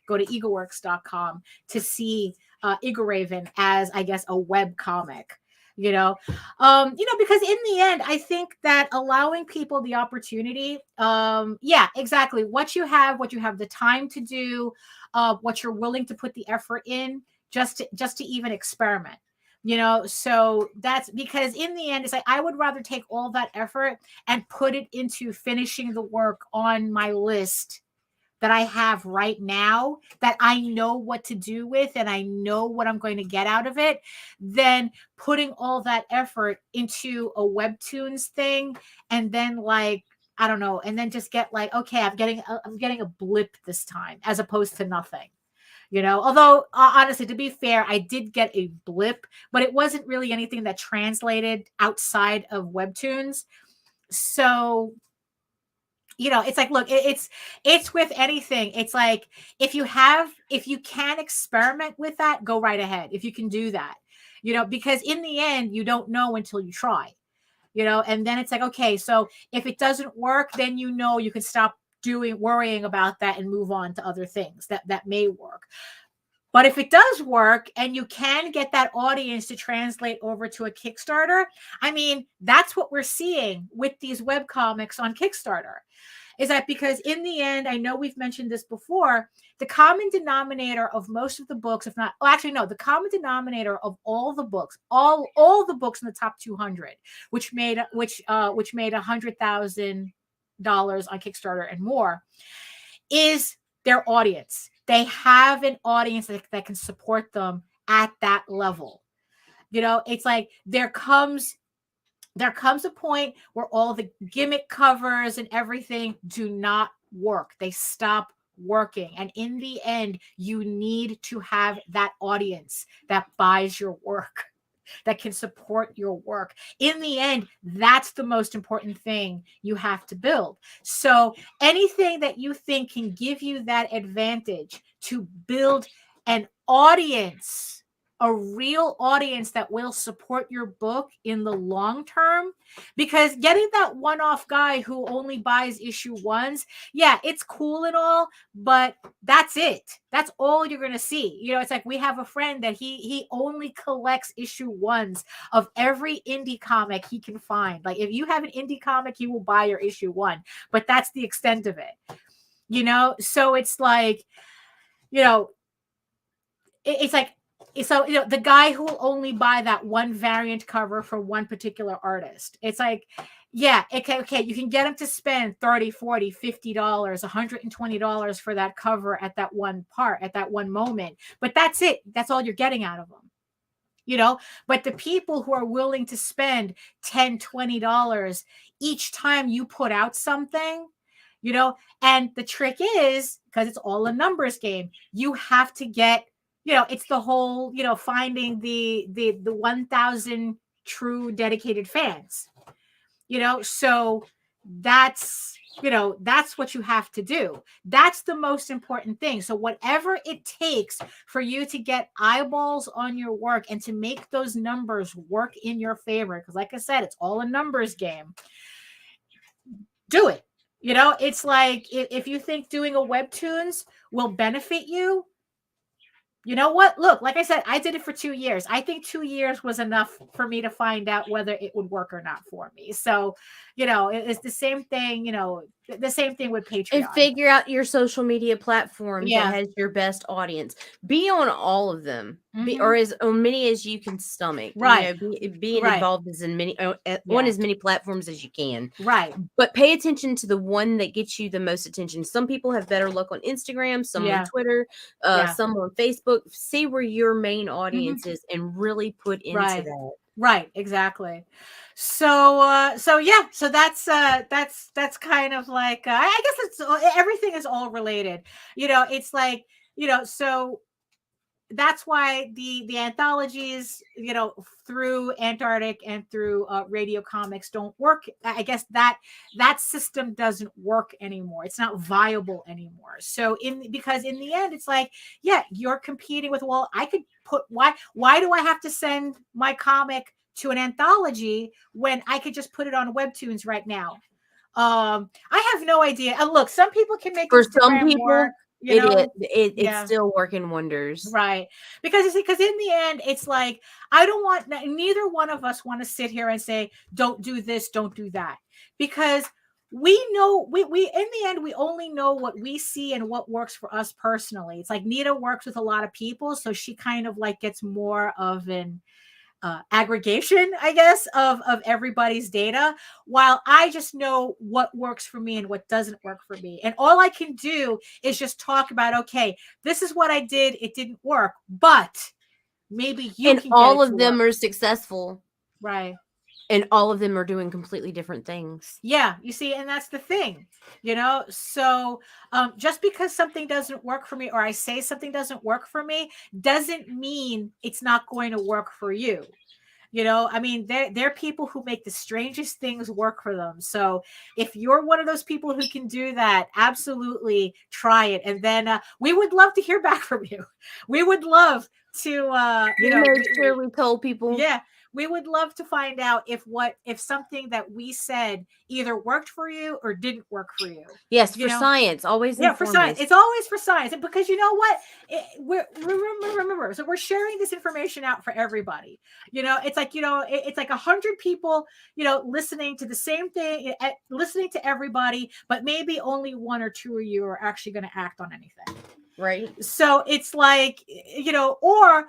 go to eagleworks.com to see Eagle Raven as, I guess, a web comic. Because in the end, I think that allowing people the opportunity, yeah, exactly, what you have the time to do, what you're willing to put the effort in, just to even experiment. So that's because in the end, it's like, I would rather take all that effort and put it into finishing the work on my list that I have right now, that I know what to do with and I know what I'm going to get out of it, than putting all that effort into a webtoons thing, and then, like, I don't know, and then just get like, okay, I'm getting a blip this time as opposed to nothing. Although honestly, to be fair, I did get a blip, but it wasn't really anything that translated outside of webtoons. So, it's like, look, it's with anything. It's like, if you can experiment with that, go right ahead. If you can do that, because in the end, you don't know until you try. And then it's like, okay, so if it doesn't work, then you can stop worrying about that and move on to other things that may work. But if it does work and you can get that audience to translate over to a Kickstarter, I mean, that's what we're seeing with these web comics on Kickstarter. Is that because in the end, I know we've mentioned this before, the common denominator of most of the books, if not, actually, no, the common denominator of all the books, all the books in the top 200, which made $100,000 on Kickstarter and more, is their audience. They have an audience that can support them at that level. It's like, there comes a point where all the gimmick covers and everything do not work. They stop working. And in the end, you need to have that audience that buys your work, that can support your work. In the end, that's the most important thing you have to build. So anything that you think can give you that advantage to build an audience, a real audience that will support your book in the long term, because getting that one-off guy who only buys issue ones, yeah, it's cool and all, but that's it. That's all you're going to see. It's like, we have a friend that he only collects issue ones of every indie comic he can find. Like, if you have an indie comic, he will buy your issue one, but that's the extent of it. So it's like, it's like, so the guy who will only buy that one variant cover for one particular artist, it's like, yeah, okay, you can get him to spend $30, $40, $50, $120 for that cover at that one part, at that one moment, but that's it. That's all you're getting out of them. But the people who are willing to spend $10, $20 each time you put out something, and the trick is, because it's all a numbers game, you have to get, it's the whole, finding the 1,000 true dedicated fans, so that's what you have to do. That's the most important thing. So whatever it takes for you to get eyeballs on your work and to make those numbers work in your favor, because like I said, it's all a numbers game, do it. It's like, if you think doing a webtoons will benefit you, you know what? Look, like I said, I did it for 2 years. I think 2 years was enough for me to find out whether it would work or not for me. So, it's the same thing, the same thing with Patreon. And figure out your social media platform Yeah. that has your best audience. Be on all of them, or as on many as you can stomach. Right. Being Right. involved as in many on as many platforms as you can. Right. But pay attention to the one that gets you the most attention. Some people have better luck on Instagram, some on Twitter, some on Facebook. See where your main audience is and really put into that. Right, exactly. So that's kind of like, I guess it's everything is all related. It's like, so that's why the anthologies, through Antarctic and through Radio Comics don't work. I guess that system doesn't work anymore. It's not viable anymore. So because in the end, it's like, yeah, you're competing with, well, I could put, why do I have to send my comic to an anthology when I could just put it on webtoons right now? I have no idea. And look, some people can make for Instagram some people work. It's still working wonders, right? Because in the end, it's like, I don't want, neither one of us want to sit here and say, don't do this, don't do that, because we know we in the end, we only know what we see and what works for us personally. It's like Nita works with a lot of people, so she kind of like gets more of an aggregation, I guess, of everybody's data, while I just know what works for me and what doesn't work for me. And all I can do is just talk about, okay, this is what I did. It didn't work, but maybe you and can all of them are successful. Right. And all of them are doing completely different things. Yeah, you see, and that's the thing, so just because something doesn't work for me, or I say something doesn't work for me, doesn't mean it's not going to work for you. I mean, there are people who make the strangest things work for them. So if you're one of those people who can do that, absolutely try it. And then we would love to hear back from you. We would love to, make sure we told people. Yeah. We would love to find out if something that we said either worked for you or didn't work for you. Yes, for science, always. Yeah, for science. It's always for science, and because you know what, remember. So we're sharing this information out for everybody. It's like it's like 100 people, listening to the same thing, listening to everybody, but maybe only 1 or 2 of you are actually going to act on anything. Right. So it's like, or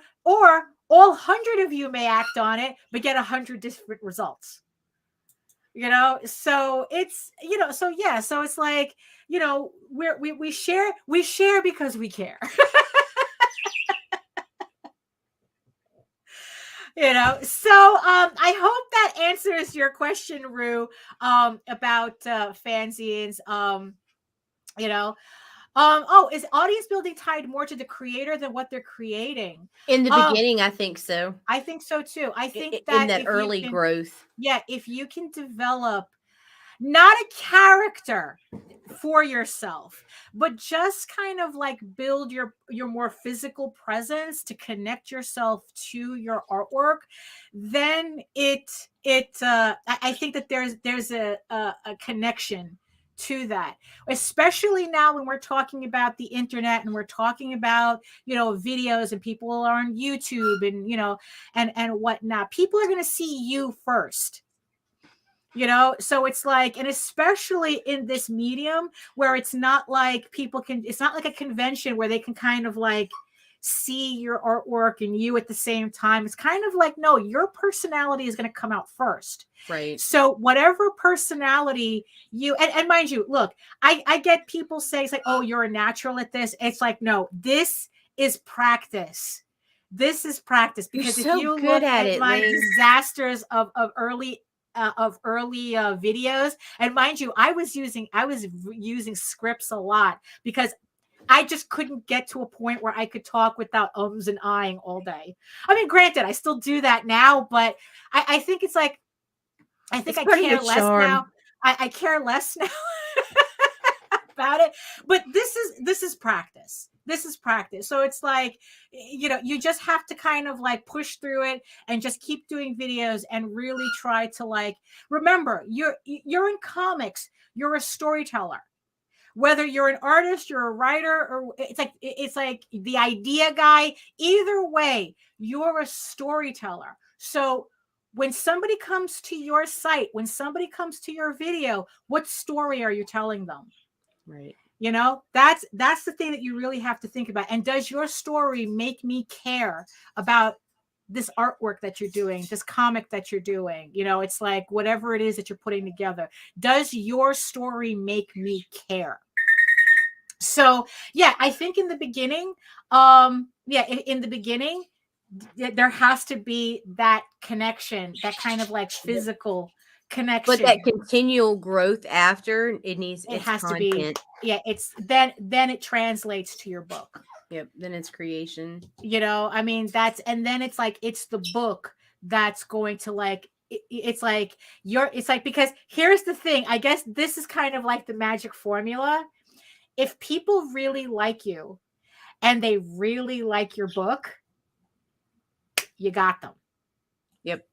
all 100 of you may act on it, but get 100 different results. So it's, so it's like, we share because we care. So I hope that answers your question, Rue, about fanzines. Is audience building tied more to the creator than what they're creating? In the beginning, I think so. I think so too. I think that in that early growth. Yeah, if you can develop not a character for yourself, but just kind of like build your more physical presence to connect yourself to your artwork, then I think that there's a connection to that, especially now when we're talking about the internet and we're talking about videos, and people are on YouTube and and whatnot. People are going to see you first, so it's like, and especially in this medium where it's not like it's not like a convention where they can kind of like see your artwork and you at the same time. It's kind of like, no, your personality is going to come out first. Right. So whatever personality you, and mind you, look, I get people say, it's like, oh, you're a natural at this. It's like, no, this is practice. This is practice, because You're if so you good look at at it, my Ling. disasters of early videos, and mind you, I was using scripts a lot because I just couldn't get to a point where I could talk without ums and ahhing all day. I mean, granted, I still do that now, but I think it's like, I think It's I part of your care less charm. now. I care less now about it. But this is practice. This is practice. So it's like, you just have to kind of like push through it and just keep doing videos and really try to like, remember, you're in comics, you're a storyteller. Whether you're an artist, you're a writer, or it's like the idea guy, either way, you're a storyteller. So when somebody comes to your site, when somebody comes to your video, what story are you telling them? Right. That's the thing that you really have to think about. And does your story make me care about this artwork that you're doing, this comic that you're doing? It's like, whatever it is that you're putting together, does your story make me care? So yeah, I think in the beginning, in the beginning, there has to be that connection, that kind of like physical connection. But that continual growth after, it needs It its has to content. be, it's then it translates to your book. Yep. Then it's creation. I mean, and then it's like, it's the book that's going to like, it's like because here's the thing, I guess this is kind of like the magic formula. If people really like you and they really like your book, you got them. Yep.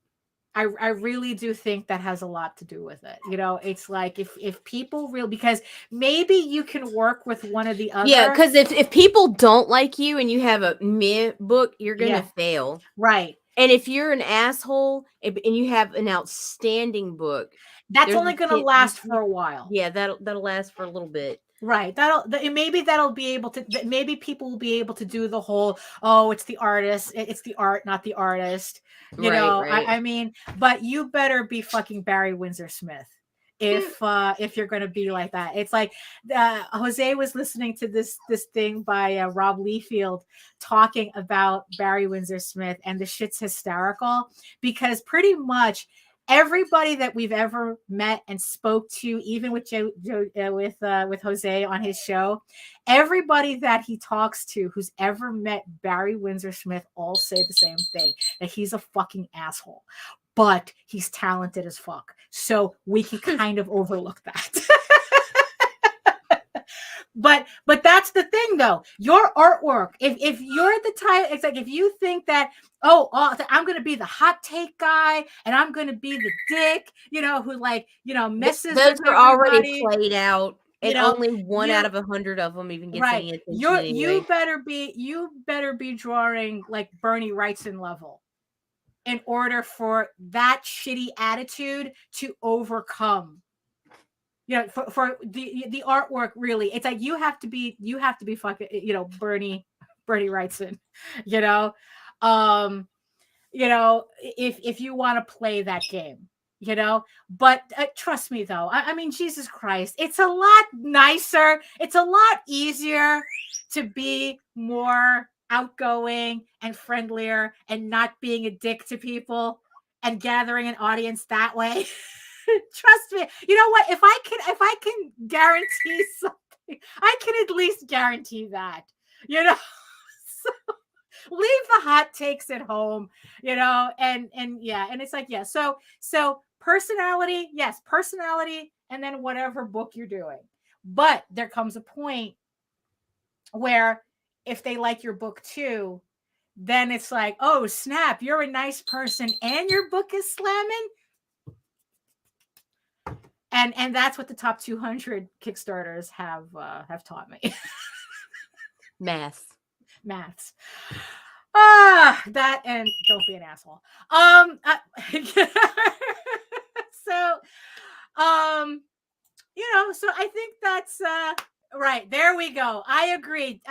I really do think that has a lot to do with it. It's like, if people really, because maybe you can work with one or the other. Yeah, because if people don't like you and you have a meh book, you're gonna fail. Right. And if you're an asshole and you have an outstanding book, that's only going to last for a while. Yeah, that'll last for a little bit. Right. Maybe people will be able to do the whole, oh, it's the artist, it's the art, not the artist. Right. I mean, but you better be fucking Barry Windsor Smith if you're going to be like that. It's like, Jose was listening to this thing by Rob Liefeld talking about Barry Windsor Smith, and the shit's hysterical, because pretty much everybody that we've ever met and spoke to, even with with Jose on his show, everybody that he talks to who's ever met Barry Windsor Smith all say the same thing, that he's a fucking asshole, but he's talented as fuck. So we can kind of overlook that. But that's the thing, though. Your artwork, if you're the type, it's like, if you think that, I'm going to be the hot take guy and I'm going to be the dick, who like, messes those with are everybody, already played out, and only one out of 100 of them even gets any attention anyway. You better be drawing like Bernie Wrightson level in order for that shitty attitude to overcome. For the artwork, really, it's like you have to be fucking, Bernie Wrightson, if you want to play that game, but trust me though, I mean, Jesus Christ, it's a lot nicer, it's a lot easier to be more outgoing and friendlier and not being a dick to people and gathering an audience that way. Trust me. You know what? If I can guarantee something, I can at least guarantee that. So leave the hot takes at home, and yeah, and it's like, yeah. So personality, yes, personality, and then whatever book you're doing. But there comes a point where if they like your book too, then it's like, oh snap, you're a nice person and your book is slamming. And that's what the top 200 Kickstarters have taught me. Maths. That, and don't be an asshole. So, so I think that's Right. There we go. I agree,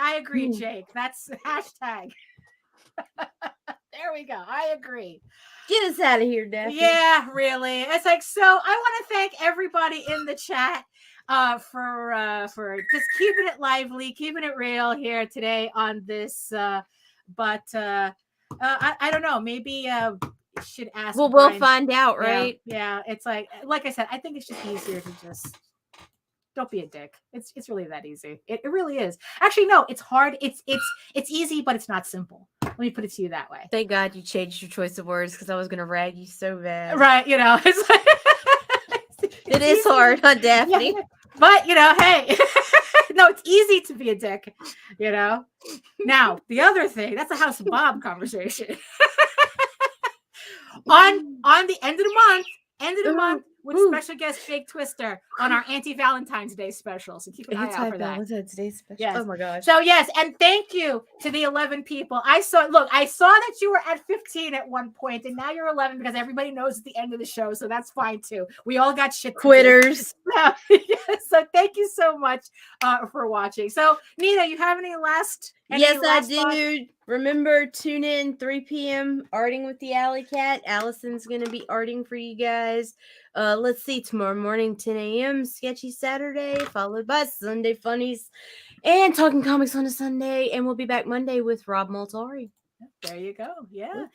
Jake. That's hashtag. There we go. I agree. Get us out of here, Daphne. Yeah, really. It's like, so I want to thank everybody in the chat for just keeping it lively, keeping it real here today on this. But I don't know. Maybe should ask. Well, Brian. we'll find out, right? Yeah. It's like I said, I think it's just easier to just don't be a dick. It's really that easy. It really is. Actually, no, it's hard. It's easy, but it's not simple. Let me put it to you that way. Thank God you changed your choice of words because I was gonna rag you so bad. Right, it's like it is hard, huh, Daphne? Yeah. But hey, no, it's easy to be a dick, Now, the other thing, that's a House of Bob conversation. on the end of the month, with special guest Jake Twister on our anti-Valentine's Day special. So keep an eye out for that. Today's special. Yes. Oh my gosh. So yes, and thank you to the 11 people. I saw that you were at 15 at one point, and now you're 11 because everybody knows at the end of the show. So that's fine too. We all got shit. Quitters. So thank you so much for watching. So Nita, you have any last? Yes, I do. Remember, tune in 3 p.m. Arting with the Alley Cat. Allison's going to be arting for you guys. Let's see, tomorrow morning, 10 a.m. Sketchy Saturday, followed by Sunday Funnies and Talking Comics on a Sunday. And we'll be back Monday with Rob Multari. There you go. Yeah.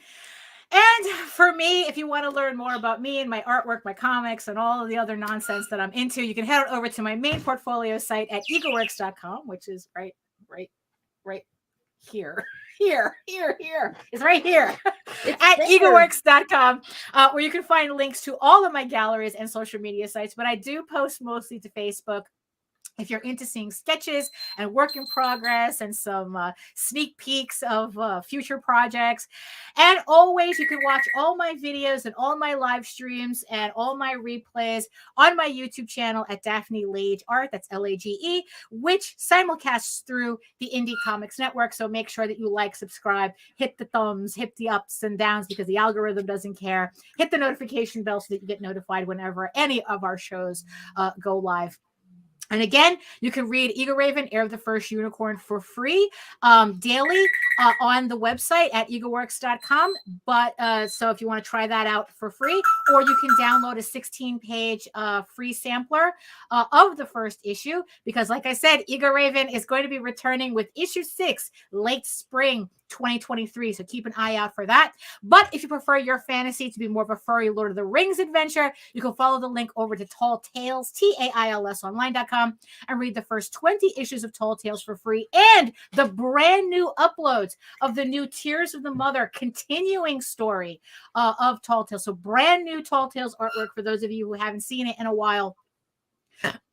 And for me, if you want to learn more about me and my artwork, my comics, and all of the other nonsense that I'm into, you can head on over to my main portfolio site at egoworks.com, which is right here. It's right here at egoworks.com, where you can find links to all of my galleries and social media sites. But I do post mostly to Facebook. If you're into seeing sketches and work in progress and some sneak peeks of future projects. And always, you can watch all my videos and all my live streams and all my replays on my YouTube channel at Daphne Lage Art. That's Lage, which simulcasts through the Indie Comics Network. So make sure that you like, subscribe, hit the thumbs, hit the ups and downs because the algorithm doesn't care. Hit the notification bell so that you get notified whenever any of our shows go live. And again, you can read Eagle Raven, Heir of the First Unicorn for free daily on the website at eagleworks.com. But so if you want to try that out for free, or you can download a 16-page free sampler of the first issue, because like I said, Eagle Raven is going to be returning with issue 6 late spring 2023. So keep an eye out for that. But if you prefer your fantasy to be more of a furry Lord of the Rings adventure, you can follow the link over to Tall Tales, TAILSonline.com, and read the first 20 issues of Tall Tales for free and the brand new uploads of the new Tears of the Mother continuing story of Tall Tales. So brand new Tall Tales artwork for those of you who haven't seen it in a while.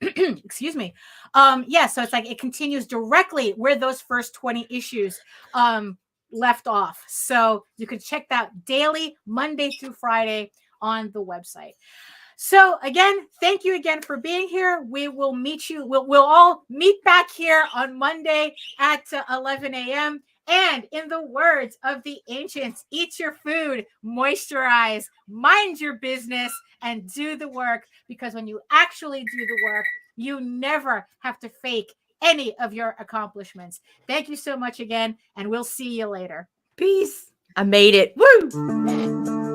Excuse me. So it's like it continues directly where those first 20 issues left off. So you can check that daily, Monday through Friday on the website. So again, thank you again for being here. We will meet you. We'll all meet back here on Monday at 11 a.m. And in the words of the ancients, eat your food, moisturize, mind your business, and do the work. Because when you actually do the work, you never have to fake any of your accomplishments. Thank you so much again, and we'll see you later. Peace. I made it. Woo!